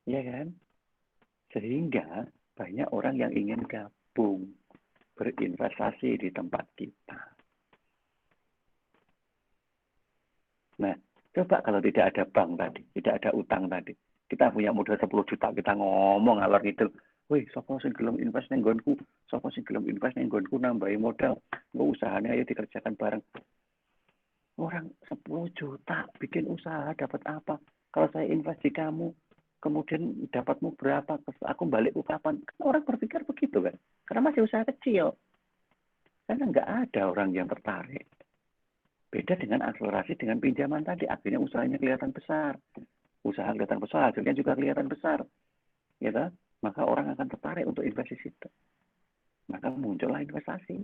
Ya kan? Sehingga banyak orang yang ingin gabung, berinvestasi di tempat kita. Nah, coba kalau tidak ada bank tadi, tidak ada utang tadi. Kita punya modal 10 juta, kita ngomong alor gitu. Wih, sapa sing gelem invest ning nggonku? Sapa sing gelem invest ning nggonku nambahi modal? Nggak usahanya ayo dikerjakan bareng. Orang 10 juta bikin usaha dapat apa? Kalau saya invest di kamu, kemudian dapatmu berapa? Aku balik ke kapan? Kan orang berpikir begitu kan? Karena masih usaha kecil. Karena nggak ada orang yang tertarik. Beda dengan akselerasi dengan pinjaman tadi. Akhirnya usahanya kelihatan besar. Usaha kelihatan besar, hasilnya juga kelihatan besar. Gitu? Maka orang akan tertarik untuk investasi situ. Maka muncullah investasi.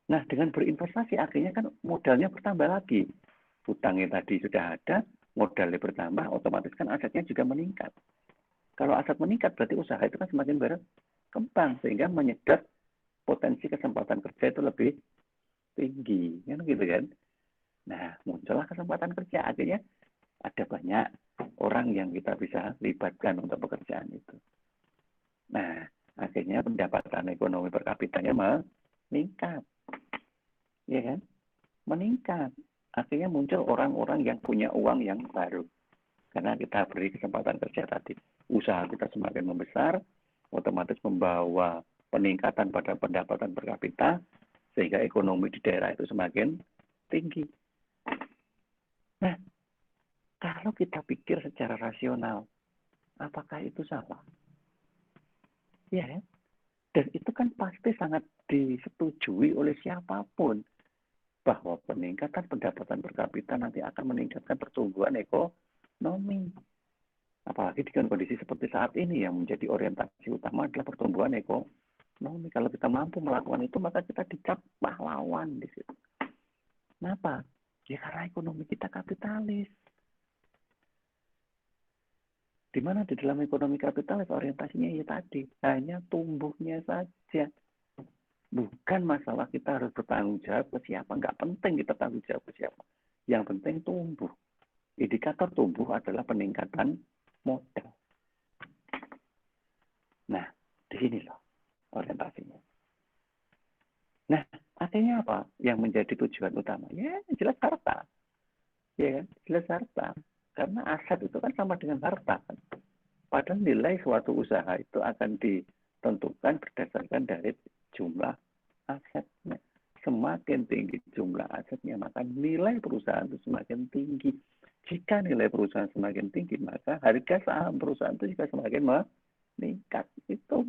Nah, dengan berinvestasi akhirnya kan modalnya bertambah lagi. Hutangnya tadi sudah ada, modalnya bertambah, otomatis kan asetnya juga meningkat. Kalau aset meningkat berarti usaha itu kan semakin berkembang sehingga menyedot potensi kesempatan kerja itu lebih tinggi, kan gitu kan? Nah, muncullah kesempatan kerja. Akhirnya ada banyak orang yang kita bisa libatkan untuk pekerjaan itu. Nah, akhirnya pendapatan ekonomi per kapitanya meningkat. Ya kan? Meningkat. Akhirnya muncul orang-orang yang punya uang yang baru. Karena kita beri kesempatan kerja tadi. Usaha kita semakin membesar, otomatis membawa peningkatan pada pendapatan per kapita, sehingga ekonomi di daerah itu semakin tinggi. Nah, kalau kita pikir secara rasional, apakah itu salah? Ya, dan itu kan pasti sangat disetujui oleh siapapun bahwa peningkatan pendapatan per kapita nanti akan meningkatkan pertumbuhan ekonomi. Apalagi dengan kondisi seperti saat ini yang menjadi orientasi utama adalah pertumbuhan ekonomi. Kalau kita mampu melakukan itu, maka kita dicap pahlawan di situ. Kenapa? Ya karena ekonomi kita kapitalis. Di mana di dalam ekonomi kapitalis orientasinya ya tadi, hanya tumbuhnya saja. Bukan masalah kita harus bertanggung jawab ke siapa. Nggak penting kita tanggung jawab ke siapa. Yang penting tumbuh. Indikator tumbuh adalah peningkatan modal. Nah, di sini loh orientasinya. Nah, artinya apa? Yang menjadi tujuan utama? Ya, jelas harta. Ya kan? Jelas harta. Karena aset itu kan sama dengan harta. Padahal nilai suatu usaha itu akan ditentukan berdasarkan dari jumlah asetnya. Semakin tinggi jumlah asetnya, maka nilai perusahaan itu semakin tinggi. Jika nilai perusahaan semakin tinggi, maka harga saham perusahaan itu juga semakin meningkat. Itu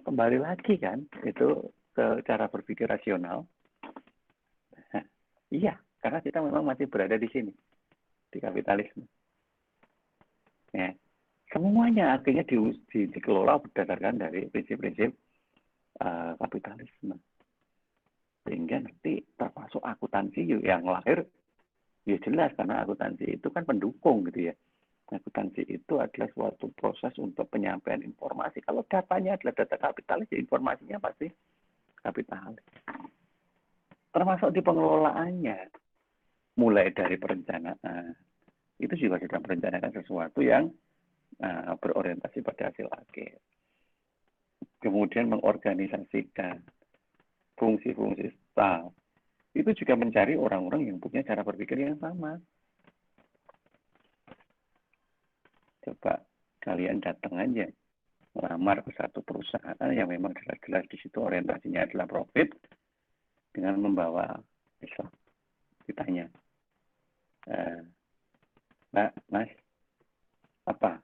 kembali lagi kan, itu ke cara berpikir rasional. Nah, iya, karena kita memang masih berada di sini, di kapitalisme. Ya, semuanya akhirnya dikelola berdasarkan dari prinsip-prinsip kapitalisme. Sehingga nanti termasuk akuntansi yang lahir, ya jelas karena akuntansi itu kan pendukung gitu ya. Akuntansi itu adalah suatu proses untuk penyampaian informasi. Kalau datanya adalah data kapitalis, ya informasinya pasti kapitalis. Termasuk di pengelolaannya, mulai dari perencanaan, itu juga sudah merencanakan sesuatu yang berorientasi pada hasil akhir. Kemudian mengorganisasikan fungsi-fungsi staff, itu juga mencari orang-orang yang punya cara berpikir yang sama. Coba kalian datang aja melamar ke satu perusahaan yang memang jelas-jelas di situ orientasinya adalah profit dengan membawa Islam. Ditanya, Mbak, Mas, apa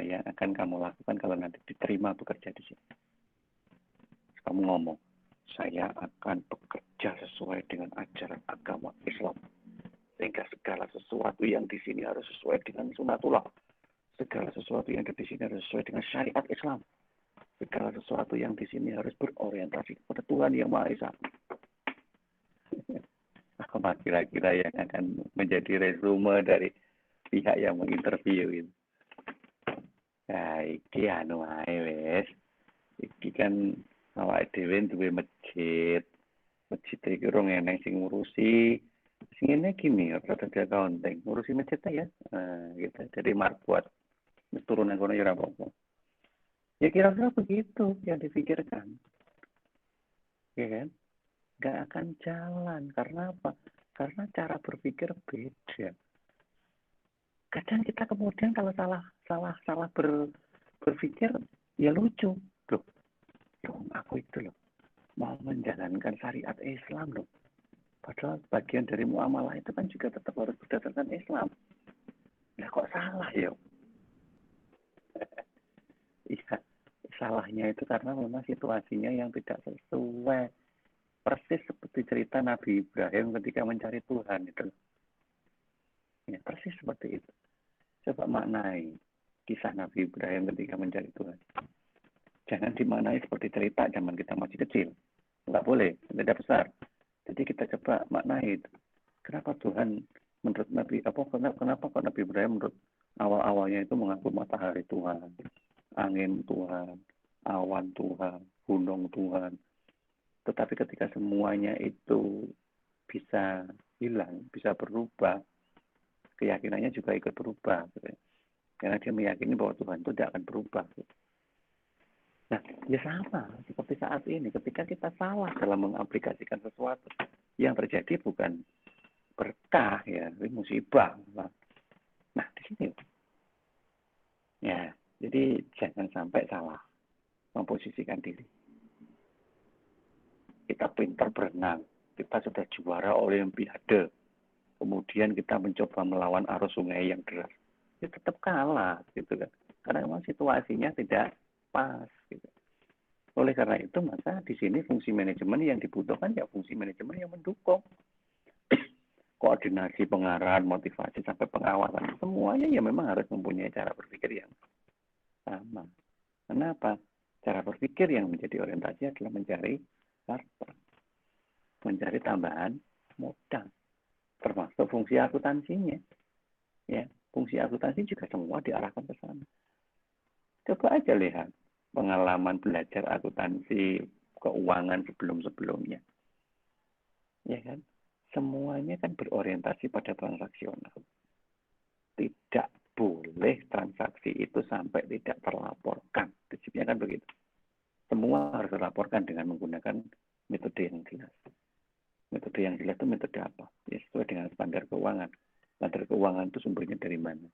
yang akan kamu lakukan kalau nanti diterima bekerja di sini? Kamu ngomong, saya akan bekerja sesuai dengan ajaran agama Islam. Sehingga segala sesuatu yang di sini harus sesuai dengan sunatullah. Segala sesuatu yang di sini harus sesuai dengan syariat Islam. Segala sesuatu yang di sini harus berorientasi kepada Tuhan Yang Maha Esa. Apa kira-kira yang akan menjadi resume dari pihak yang menginterview itu? Nah, iki anu ae wis. Iki kan awake dhewe duwe masjid. Masjid iki ora eneng sing ngurusi. Sing ngene gini, rada accounting, ngurusi masjid ya. Gitu. Jadi marbuat turunan kono ya ora apa-apa. Ya kira-kira begitu yang dipikirkan. Ya kan? Nggak akan jalan. Karena apa? Karena cara berpikir beda. Kadang kita kemudian kalau salah berpikir ya lucu. Loh, aku itu loh mau menjalankan syariat Islam loh. Padahal bagian dari muamalah itu kan juga tetap harus berdasarkan Islam. Nah kok salah ya? Iya, salahnya itu karena memang situasinya yang tidak sesuai. Persis seperti cerita Nabi Ibrahim ketika mencari Tuhan itu. Ya, persis seperti itu. Coba maknai kisah Nabi Ibrahim ketika mencari Tuhan. Jangan dimaknai seperti cerita zaman kita masih kecil. Nggak boleh, beda besar. Jadi kita coba maknai itu. Kenapa Tuhan menurut Nabi kenapa kok Nabi Ibrahim menurut awal-awalnya itu mengaku matahari Tuhan, angin Tuhan, awan Tuhan, gunung Tuhan. Tetapi ketika semuanya itu bisa hilang, bisa berubah, keyakinannya juga ikut berubah. Gitu. Karena dia meyakini bahwa Tuhan itu tidak akan berubah. Gitu. Nah, ya sama seperti saat ini. Ketika kita salah dalam mengaplikasikan sesuatu, yang terjadi bukan berkah, ya, tapi musibah. Nah, di sini. Ya, jadi jangan sampai salah memposisikan diri. Kita pintar berenang, kita sudah juara olimpiade, kemudian kita mencoba melawan arus sungai yang deras, ya tetap kalah, gitu kan? Karena memang situasinya tidak pas, gitu. Oleh karena itu, maka di sini fungsi manajemen yang dibutuhkan ya fungsi manajemen yang mendukung. koordinasi, pengarahan, motivasi, sampai pengawasan. Semuanya ya memang harus mempunyai cara berpikir yang sama. Kenapa? Cara berpikir yang menjadi orientasi adalah mencari partner, mencari tambahan modal, termasuk fungsi akuntansinya. Ya, fungsi akuntansi juga semua diarahkan ke sana. Coba aja lihat pengalaman belajar akuntansi keuangan sebelum-sebelumnya. Ya kan? Semuanya kan berorientasi pada transaksional. Tidak boleh transaksi itu sampai tidak terlaporkan. Prinsipnya kan begitu. Semua harus dilaporkan dengan menggunakan metode yang jelas. Metode yang jelas itu metode apa? Ya, sesuai dengan standar keuangan. Standar keuangan itu sumbernya dari mana?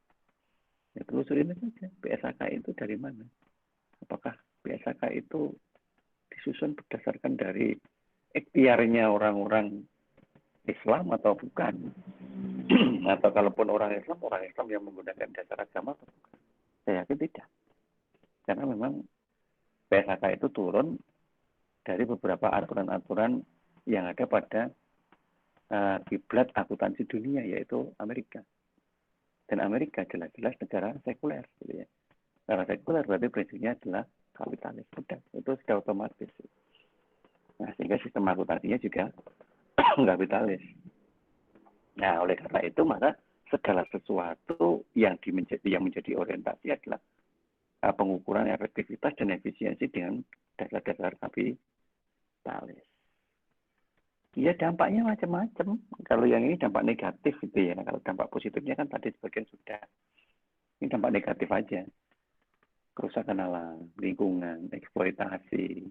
Ya telusurin saja. BSAK itu dari mana? Apakah BSAK itu disusun berdasarkan dari ikhtiarnya orang-orang Islam atau bukan? Atau kalaupun orang Islam yang menggunakan dasar agama atau bukan? Saya yakin tidak. Karena memang BSAK itu turun dari beberapa aturan-aturan yang ada pada kiblat akuntansi dunia, yaitu Amerika. Dan Amerika jelas-jelas negara sekuler. Gitu ya. Negara sekuler berarti prinsipnya adalah kapitalis. Itu sudah otomatis. Nah, sehingga sistem akuntansinya juga kapitalis. Nah, oleh karena itu maka segala sesuatu yang menjadi orientasi adalah pengukuran efektivitas dan efisiensi dengan dasar-dasar kapitalis. Ya dampaknya macam-macam. Kalau yang ini dampak negatif gitu ya. Kalau dampak positifnya kan tadi sebagian sudah. Ini dampak negatif aja. Kerusakan alam, lingkungan, eksploitasi.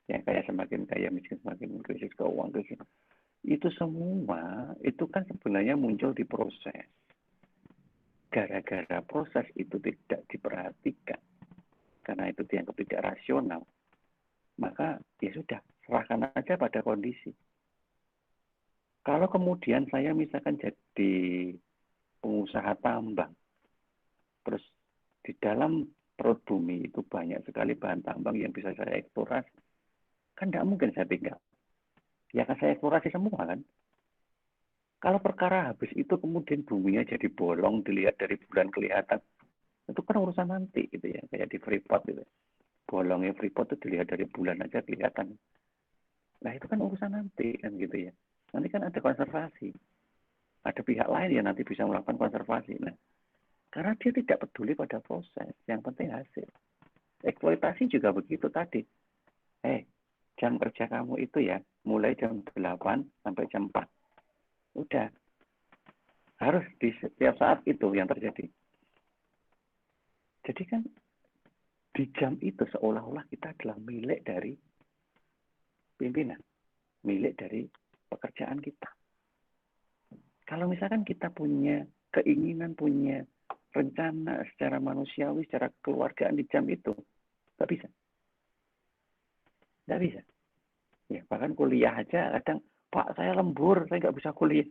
Yang kayak semakin kaya, miskin semakin krisis keuangan, krisis. Itu semua, itu kan sebenarnya muncul di proses. Gara-gara proses itu tidak diperhatikan. Karena itu dianggap tidak rasional. Maka ya sudah, serahkan aja pada kondisi. Kalau kemudian saya misalkan jadi pengusaha tambang, terus di dalam perut bumi itu banyak sekali bahan tambang yang bisa saya eksplorasi, kan tidak mungkin saya tinggal. Ya kan saya eksplorasi semua kan. Kalau perkara habis itu kemudian buminya jadi bolong, dilihat dari bulan kelihatan, itu kan urusan nanti gitu ya, kayak di Freeport gitu. Bolongnya Freeport itu dilihat dari bulan aja kelihatan. Nah itu kan urusan nanti kan gitu ya. Nanti kan ada konservasi. Ada pihak lain yang nanti bisa melakukan konservasi. Nah, karena dia tidak peduli pada proses. Yang penting hasil. Eksploitasi juga begitu tadi. Jam kerja kamu itu ya, mulai jam 8 sampai jam 4. Udah. Harus di setiap saat itu yang terjadi. Jadi kan di jam itu seolah-olah kita adalah milik dari pimpinan. Milik dari pekerjaan kita. Kalau misalkan kita punya keinginan, punya rencana secara manusiawi, secara keluargaan di jam itu, nggak bisa. Nggak bisa. Ya, bahkan kuliah aja kadang, Pak saya lembur, saya nggak bisa kuliah.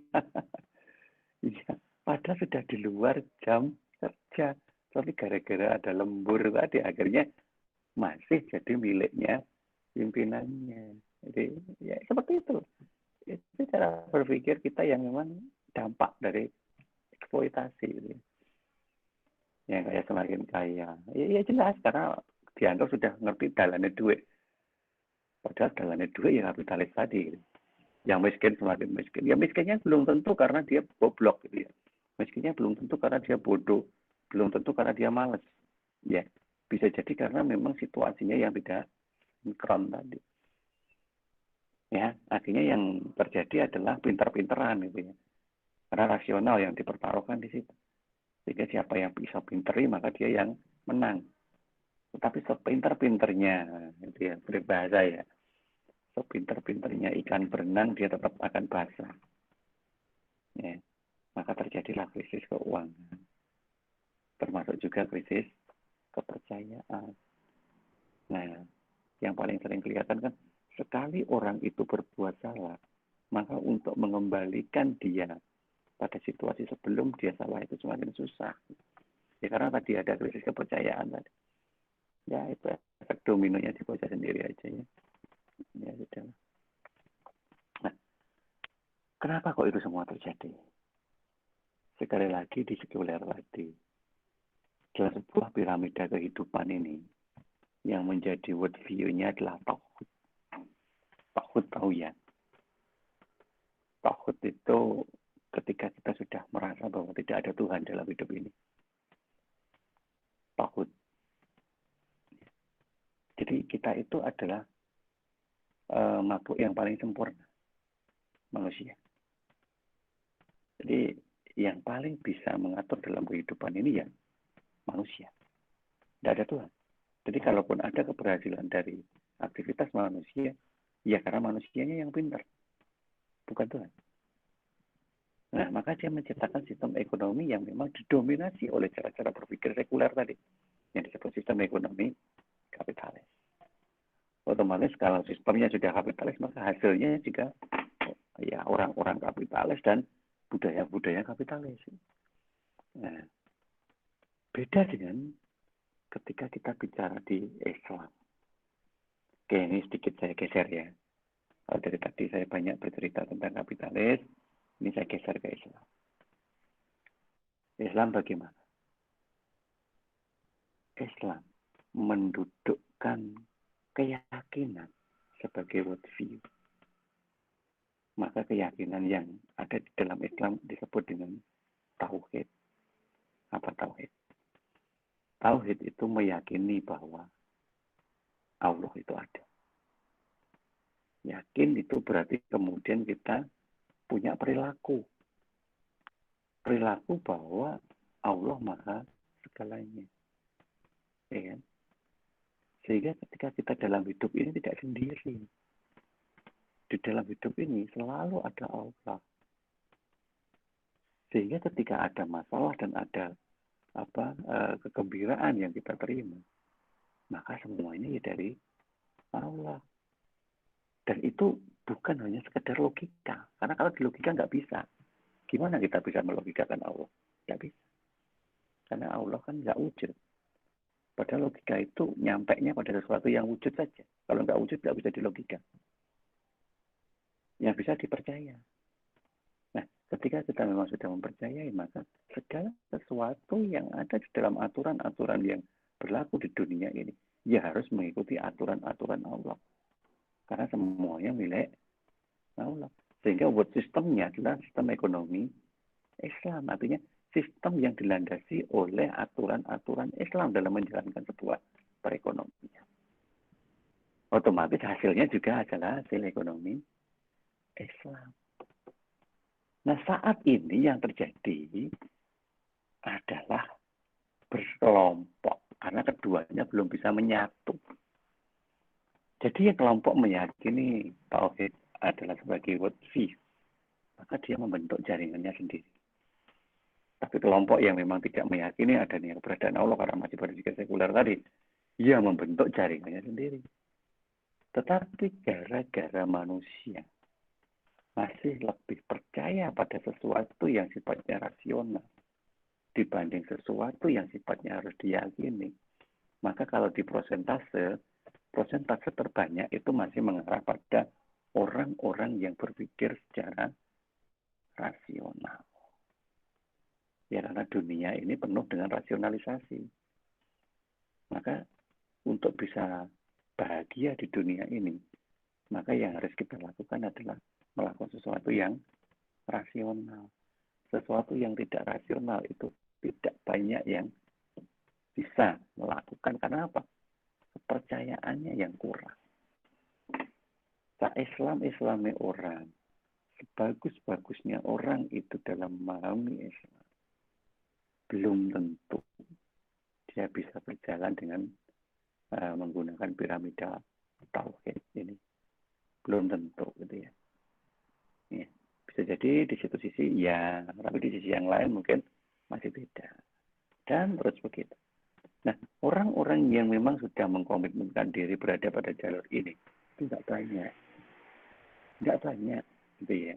Ya, padahal sudah di luar jam kerja. Tapi gara-gara ada lembur tadi, akhirnya masih jadi miliknya pimpinannya. Jadi ya seperti itu. Itu cara berpikir kita yang memang dampak dari eksploitasi gitu. Yang kayak semakin kaya. Ya jelas karena dianggap sudah ngerti dalannya duit. Padahal dalannya duit ya kapitalis tadi. Gitu. Yang miskin semakin miskin. Ya miskinnya belum tentu karena dia goblok gitu ya. Miskinnya belum tentu karena dia bodoh. Belum tentu karena dia malas. Ya, bisa jadi karena memang situasinya yang tidak sinkron tadi. Ya, akhirnya yang terjadi adalah pinter-pinteran gitu ya. Karena rasional yang dipertaruhkan di situ. Sehingga siapa yang bisa pinteri, maka dia yang menang. Tetapi sepinter-pinternya, itu ya, berbahasa ya. Sepinter-pinternya ikan berenang, dia tetap akan basah. Ya. Maka terjadilah krisis keuangan. Termasuk juga krisis kepercayaan. Nah, yang paling sering kelihatan kan, sekali orang itu berbuat salah, maka untuk mengembalikan dia pada situasi sebelum dia salah itu semakin susah. Ya karena tadi ada krisis kepercayaan tadi. Ya itu efek dominonya dibaca sendiri aja ya. Ya sudah. Nah, kenapa kok itu semua terjadi? sekali lagi di sekuler tadi, dalam sebuah piramida kehidupan ini, yang menjadi world view-nya adalah tauhid. Tauhid tahu ya. Tauhid itu ketika kita sudah merasa bahwa tidak ada Tuhan dalam hidup ini. Tauhid. Jadi kita itu adalah makhluk yang paling sempurna. Manusia. Jadi yang paling bisa mengatur dalam kehidupan ini ya manusia. Tidak ada Tuhan. Jadi kalaupun ada keberhasilan dari aktivitas manusia, ya karena manusianya yang pintar, bukan Tuhan. Nah, maka dia menciptakan sistem ekonomi yang memang didominasi oleh cara-cara berpikir sekuler tadi, yang disebut sistem ekonomi kapitalis. Otomatis kalau sistemnya sudah kapitalis, maka hasilnya juga ya orang-orang kapitalis dan budaya-budaya kapitalis. Nah, beda dengan ketika kita bicara di Islam. Oke, ini sedikit saya geser ya. Kalau dari tadi saya banyak bercerita tentang kapitalis, ini saya geser ke Islam. Islam bagaimana? Islam mendudukkan keyakinan sebagai worldview. Maka keyakinan yang ada di dalam Islam disebut dengan tauhid. Apa tauhid? Tauhid itu meyakini bahwa Allah itu ada. Yakin itu berarti kemudian kita punya perilaku. Perilaku bahwa Allah maha segalanya. Ya kan? Sehingga ketika kita dalam hidup ini tidak sendiri. Di dalam hidup ini selalu ada Allah. Sehingga ketika ada masalah dan ada kegembiraan yang kita terima, maka semua ini dari Allah. Dan itu bukan hanya sekedar logika. Karena kalau di logika nggak bisa. Gimana kita bisa melogikakan Allah? Nggak bisa. Karena Allah kan nggak wujud. Padahal logika itu nyampainya pada sesuatu yang wujud saja. Kalau nggak wujud, nggak bisa dilogika. Yang bisa dipercaya. Nah, ketika kita memang sudah mempercayai, maka segala sesuatu yang ada di dalam aturan-aturan yang berlaku di dunia ini, ya harus mengikuti aturan-aturan Allah. Karena semuanya milik Allah. Sehingga buat sistemnya adalah sistem ekonomi Islam. Artinya sistem yang dilandasi oleh aturan-aturan Islam dalam menjalankan sebuah perekonomian. Otomatis hasilnya juga adalah hasil ekonomi Islam. Nah, saat ini yang terjadi adalah berkelompok. Karena keduanya belum bisa menyatu. Jadi yang kelompok meyakini tauhid adalah sebagai worldview, maka dia membentuk jaringannya sendiri. Tapi kelompok yang memang tidak meyakini adanya keberadaan Allah karena masih berpikir sekuler tadi, ia membentuk jaringannya sendiri. Tetapi gara-gara manusia masih lebih percaya pada sesuatu yang sifatnya rasional dibanding sesuatu yang sifatnya harus diyakini, maka kalau di persentase terbanyak itu masih mengarah pada orang-orang yang berpikir secara rasional. Ya, karena dunia ini penuh dengan rasionalisasi. Maka untuk bisa bahagia di dunia ini, maka yang harus kita lakukan adalah melakukan sesuatu yang rasional. Sesuatu yang tidak rasional itu tidak banyak yang bisa melakukan. Karena apa? Kepercayaannya yang kurang. Islami orang, sebagus-bagusnya orang itu dalam memahami Islam, belum tentu dia bisa berjalan dengan menggunakan piramida tauhid ini. Belum tentu gitu ya. Ya. Bisa jadi di satu sisi ya, tapi di sisi yang lain mungkin masih beda. Dan terus begitu. Nah, orang-orang yang memang sudah mengkomitmenkan diri berada pada jalur ini, itu nggak banyak. Nggak banyak, gitu ya.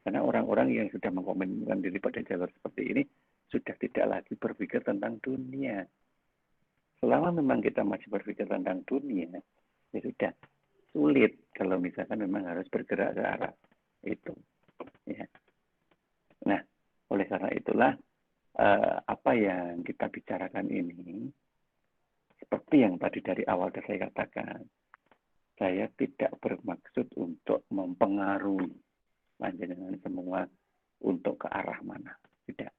Karena orang-orang yang sudah mengkomitmenkan diri pada jalur seperti ini, sudah tidak lagi berpikir tentang dunia. Selama memang kita masih berpikir tentang dunia, ya sudah sulit kalau misalkan memang harus bergerak ke arah itu. Ya. Nah, Oleh karena itulah apa yang kita bicarakan ini, seperti yang tadi dari awal saya katakan, saya tidak bermaksud untuk mempengaruhi panjenengan semua untuk ke arah mana. Tidak.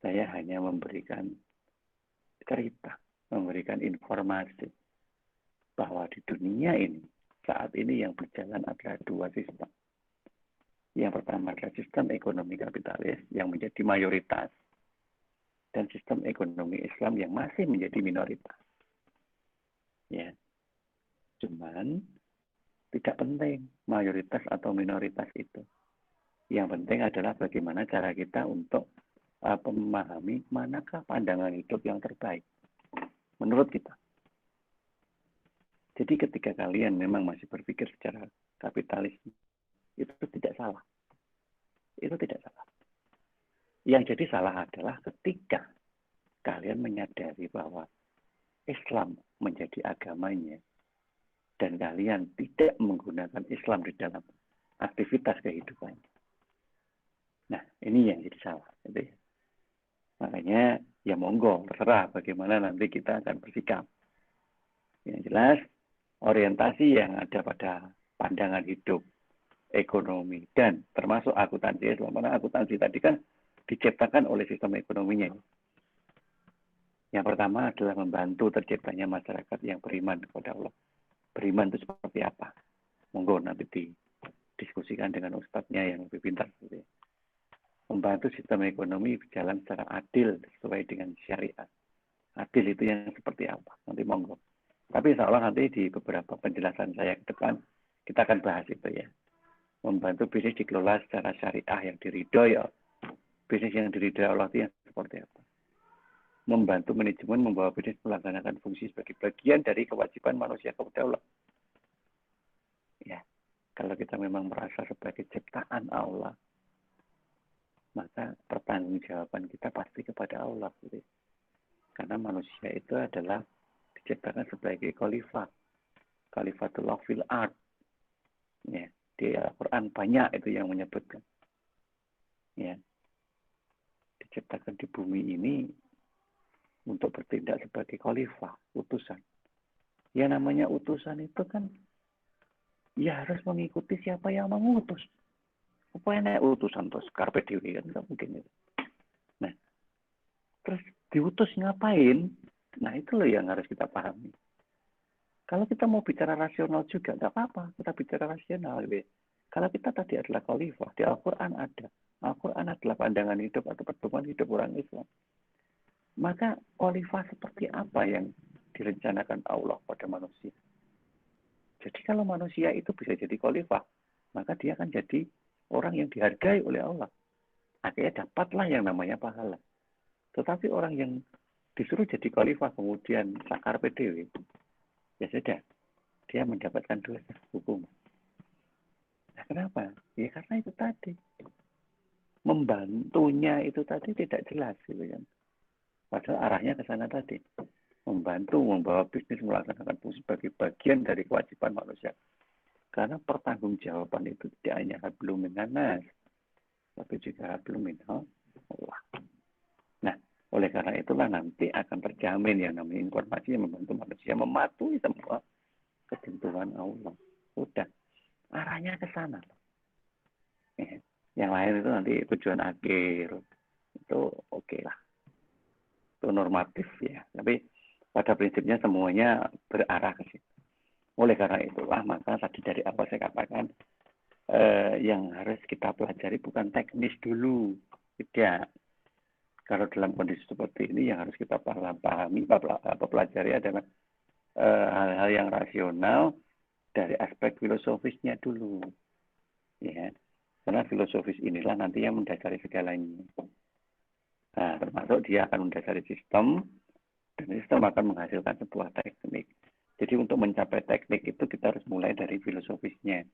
Saya hanya memberikan cerita, memberikan informasi bahwa di dunia ini, saat ini yang berjalan adalah dua sistem. Yang pertama adalah sistem ekonomi kapitalis yang menjadi mayoritas, dan sistem ekonomi Islam yang masih menjadi minoritas. Ya, cuman tidak penting mayoritas atau minoritas itu. Yang penting adalah bagaimana cara kita untuk memahami manakah pandangan hidup yang terbaik menurut kita. Jadi ketika kalian memang masih berpikir secara kapitalis, itu tidak salah. Itu tidak salah. Yang jadi salah adalah ketika kalian menyadari bahwa Islam menjadi agamanya dan kalian tidak menggunakan Islam di dalam aktivitas kehidupan. Nah, ini yang jadi salah. Gitu ya. Makanya ya monggo, terserah bagaimana nanti kita akan bersikap. Yang jelas, orientasi yang ada pada pandangan hidup, ekonomi, dan termasuk akuntansi Islam. Karena akuntansi tadi kan diciptakan oleh sistem ekonominya. Yang pertama adalah membantu terciptanya masyarakat yang beriman kepada Allah. Beriman itu seperti apa? Monggo nanti didiskusikan dengan ustadznya yang lebih pintar. Membantu sistem ekonomi berjalan secara adil sesuai dengan syariat. Adil itu yang seperti apa? Nanti monggo. Tapi insya Allah nanti di beberapa penjelasan saya ke depan, kita akan bahas itu ya. Membantu bisnis dikelola secara syariah yang diridhoi ya. Bisnis yang diridhoi Allah itu yang seperti apa? Membantu manajemen membawa bisnis melaksanakan fungsi sebagai bagian dari kewajiban manusia kepada Allah. Ya, kalau kita memang merasa sebagai ciptaan Allah, maka pertanggungjawaban kita pasti kepada Allah. Gitu. Karena manusia itu adalah diciptakan sebagai khalifah. Khalifatullah fil ard. Ya, di Al-Quran banyak itu yang menyebutkan. Ya, diciptakan di bumi ini untuk bertindak sebagai khalifah, utusan. Ya namanya utusan itu kan ya harus mengikuti siapa yang mengutus. Apa enak utusan terus karpe dewi kan nggak mungkin itu. Nah, terus diutus ngapain? Nah itu loh yang harus kita pahami. Kalau kita mau bicara rasional juga nggak apa-apa, kita bicara rasional. Gitu. Kalau kita tadi adalah khalifah, di Al-Quran ada. Al-Quran adalah pandangan hidup atau pertemuan hidup orang Islam. Maka khalifah seperti apa yang direncanakan Allah pada manusia? Jadi kalau manusia itu bisa jadi khalifah, maka dia akan jadi orang yang dihargai oleh Allah. Akhirnya dapatlah yang namanya pahala. Tetapi orang yang disuruh jadi khalifah kemudian sakar PDW, ya sudah, dia mendapatkan dosa hukum. Nah, kenapa? Ya karena itu tadi. Membantunya itu tadi tidak jelas. Gitu kan. Padahal arahnya ke sana tadi. Membantu, membawa bisnis, melaksanakan fungsi sebagai bagian dari kewajiban manusia. Karena pertanggungjawaban itu tidak hanya hablum minan nas, tapi juga hablum minallah. Nah, oleh karena itulah nanti akan terjamin yang namanya informasi yang membantu manusia mematuhi semua ketentuan Allah. Udah, arahnya ke sana. Yang lain itu nanti tujuan akhir. Itu oke lah. Itu normatif ya. Tapi pada prinsipnya semuanya berarah ke situ. Oleh karena itulah, maka tadi dari awal saya katakan, yang harus kita pelajari bukan teknis dulu. Tidak. Kalau dalam kondisi seperti ini, yang harus kita pahami, pelajari adalah hal-hal yang rasional dari aspek filosofisnya dulu. Ya. Karena filosofis inilah nanti yang mendasari segalanya. Nah, termasuk dia akan mendasari sistem, dan sistem akan menghasilkan sebuah teknik. Jadi untuk mencapai teknik itu kita harus mulai dari filosofisnya.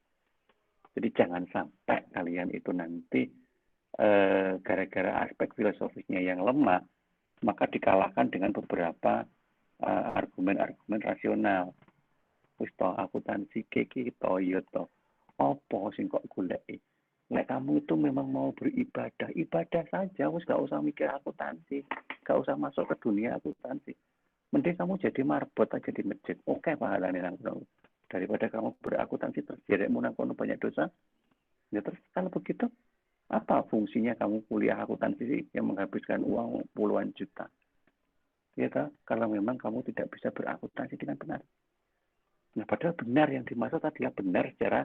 Jadi jangan sampai kalian itu nanti gara-gara aspek filosofisnya yang lemah, maka dikalahkan dengan beberapa argumen-argumen rasional. Wis to akuntansi iki to yo to. Apa sing kok goleki? Nek kamu itu memang mau beribadah, ibadah saja, wis gak usah mikir akuntansi, gak usah masuk ke dunia akuntansi. Mending kamu jadi marbot aja di masjid. Oke, pahalanya nang kono. Daripada kamu berakuntansi terus jerekmu nang kono banyak dosa. Ya terus kalau begitu, apa fungsinya kamu kuliah akuntansi sih yang menghabiskan uang puluhan juta? Ya toh, kalau memang kamu tidak bisa berakuntansi dengan benar. Nah, padahal benar yang dimaksud adalah benar secara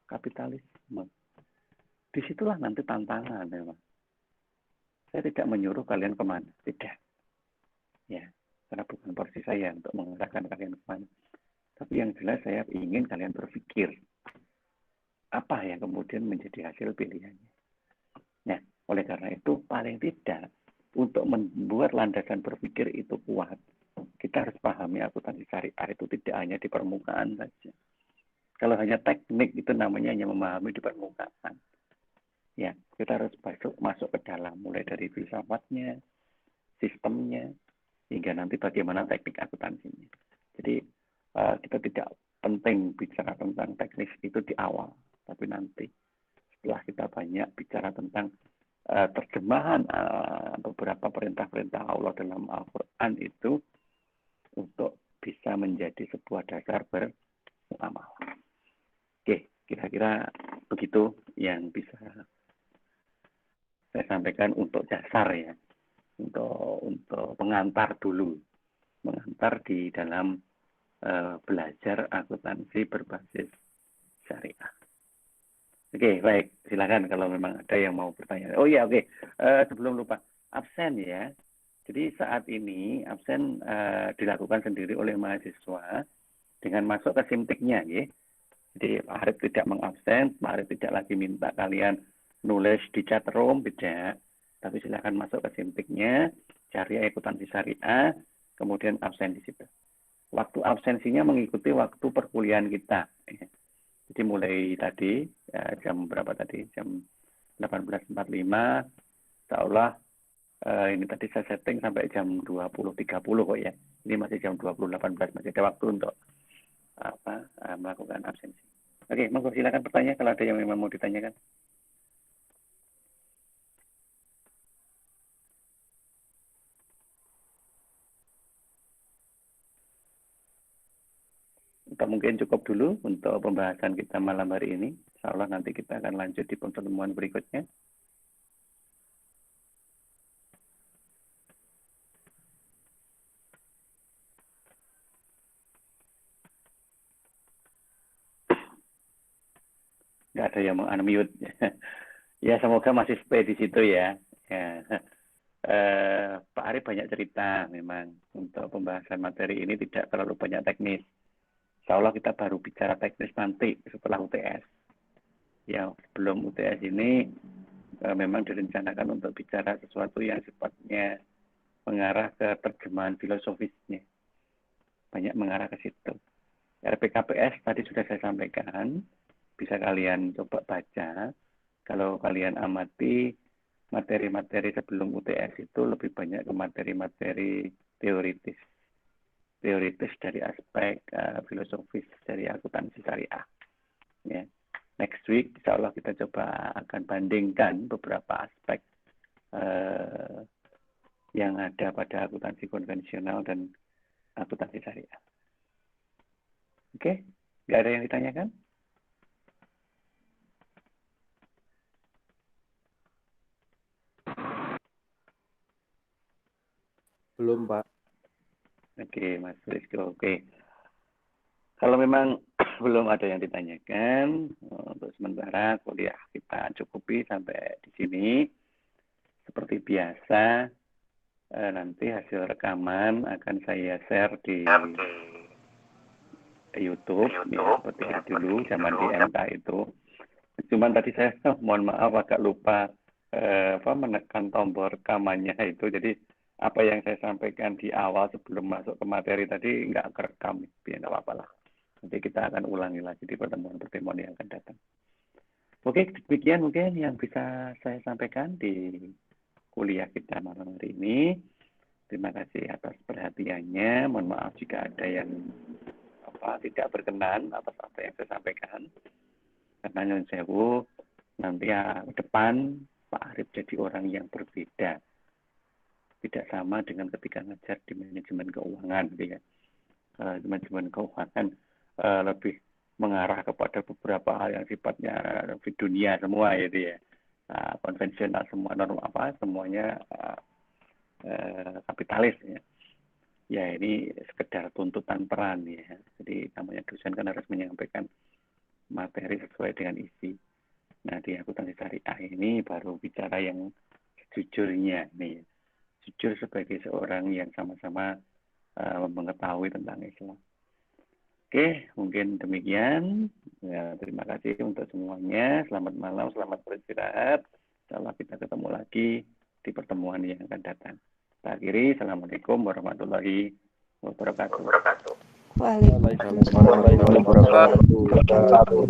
kapitalisme. Disitulah nanti tantangan memang. Saya tidak menyuruh kalian kemana, tidak. Ya, karena bukan porsi saya untuk mengarahkan kalian kemana. Tapi yang jelas saya ingin kalian berpikir apa yang kemudian menjadi hasil pilihannya. Nah, oleh karena itu paling tidak untuk membuat landasan berpikir itu kuat, kita harus pahami akuntansi syariah itu tidak hanya di permukaan saja. Kalau hanya teknik itu namanya hanya memahami di permukaan. Ya, kita harus masuk ke dalam, mulai dari filsafatnya, sistemnya, hingga nanti bagaimana teknik akuntansinya. Jadi kita tidak penting bicara tentang teknis itu di awal, tapi nanti setelah kita banyak bicara tentang terjemahan beberapa perintah-perintah Allah dalam Al-Quran itu untuk bisa menjadi sebuah dasar bermuamalah. Oke, kira-kira begitu yang bisa saya sampaikan untuk dasar ya, untuk pengantar dulu, mengantar di dalam belajar akuntansi berbasis syariah. Oke, baik, silakan kalau memang ada yang mau bertanya. Oh iya, oke. Sebelum lupa, absen ya. Jadi saat ini absen dilakukan sendiri oleh mahasiswa dengan masuk ke simtiknya, ya. Jadi Pak Arif tidak mengabsen, Pak Arif tidak lagi minta kalian nulis di chat room, tidak. Tapi silakan masuk ke simtiknya, cari akuntansi syariah, kemudian absen di situ. Waktu absensinya mengikuti waktu perkuliahan kita. Jadi mulai tadi, jam berapa tadi? Jam 18.45, insya Allah ini tadi saya setting sampai jam 20.30 kok ya. Ini masih jam 20.18, masih ada waktu untuk melakukan absensi. Oke, monggo silakan bertanya kalau ada yang memang mau ditanyakan. Atau mungkin cukup dulu untuk pembahasan kita malam hari ini. Insya Allah nanti kita akan lanjut di pertemuan berikutnya. Nggak ada yang mau unmute. Ya, semoga masih stay di situ ya. Pak Arif banyak cerita memang untuk pembahasan materi ini tidak terlalu banyak teknis. Insya Allah kita baru bicara teknis nanti setelah UTS. Ya, sebelum UTS ini memang direncanakan untuk bicara sesuatu yang sifatnya mengarah ke terjemahan filosofisnya. Banyak mengarah ke situ. RPKPS tadi sudah saya sampaikan, bisa kalian coba baca. Kalau kalian amati materi-materi sebelum UTS itu lebih banyak ke materi-materi teoritis. Teoritis dari aspek filosofis dari akuntansi syariah. Ya. Next week, insya Allah kita coba akan bandingkan beberapa aspek yang ada pada akuntansi konvensional dan akuntansi syariah. Oke, nggak ada yang ditanyakan?
Belum, Pak.
Oke, Mas Rizko. Oke. Kalau memang belum ada yang ditanyakan, untuk sementara kuliah kita cukupi sampai di sini. Seperti biasa, nanti hasil rekaman akan saya share di YouTube, ya, seperti dulu zaman di MK itu. Cuman tadi saya mohon maaf agak lupa menekan tombol rekamannya itu. Jadi apa yang saya sampaikan di awal sebelum masuk ke materi tadi nggak kerekam, ya nggak apa-apa lah. Nanti kita akan ulangi lagi di pertemuan-pertemuan yang akan datang. Oke, demikian mungkin yang bisa saya sampaikan di kuliah kita malam hari ini. Terima kasih atas perhatiannya. Mohon maaf jika ada yang tidak berkenan atas apa yang saya sampaikan. Karena nyun sewu, nanti ya ke depan Pak Arif jadi orang yang berbeda. Tidak sama dengan ketika ngajar di manajemen keuangan gitu ya. Manajemen keuangan lebih mengarah kepada beberapa hal yang sifatnya di dunia semua gitu ya. Konvensional semua normal semuanya kapitalis ya. Ya ini sekedar tuntutan peran ya. Jadi namanya dosen kan harus menyampaikan materi sesuai dengan isi. Nah di akuntansi syariah ini baru bicara yang jujurnya nih. Jujur sebagai seorang yang sama-sama mengetahui tentang Islam. Oke, mungkin demikian. Ya, terima kasih untuk semuanya. Selamat malam, selamat beristirahat. Insyaallah kita ketemu lagi di pertemuan yang akan datang. Kita akhiri. Assalamualaikum warahmatullahi wabarakatuh.
Waalaikumsalam warahmatullahi wabarakatuh.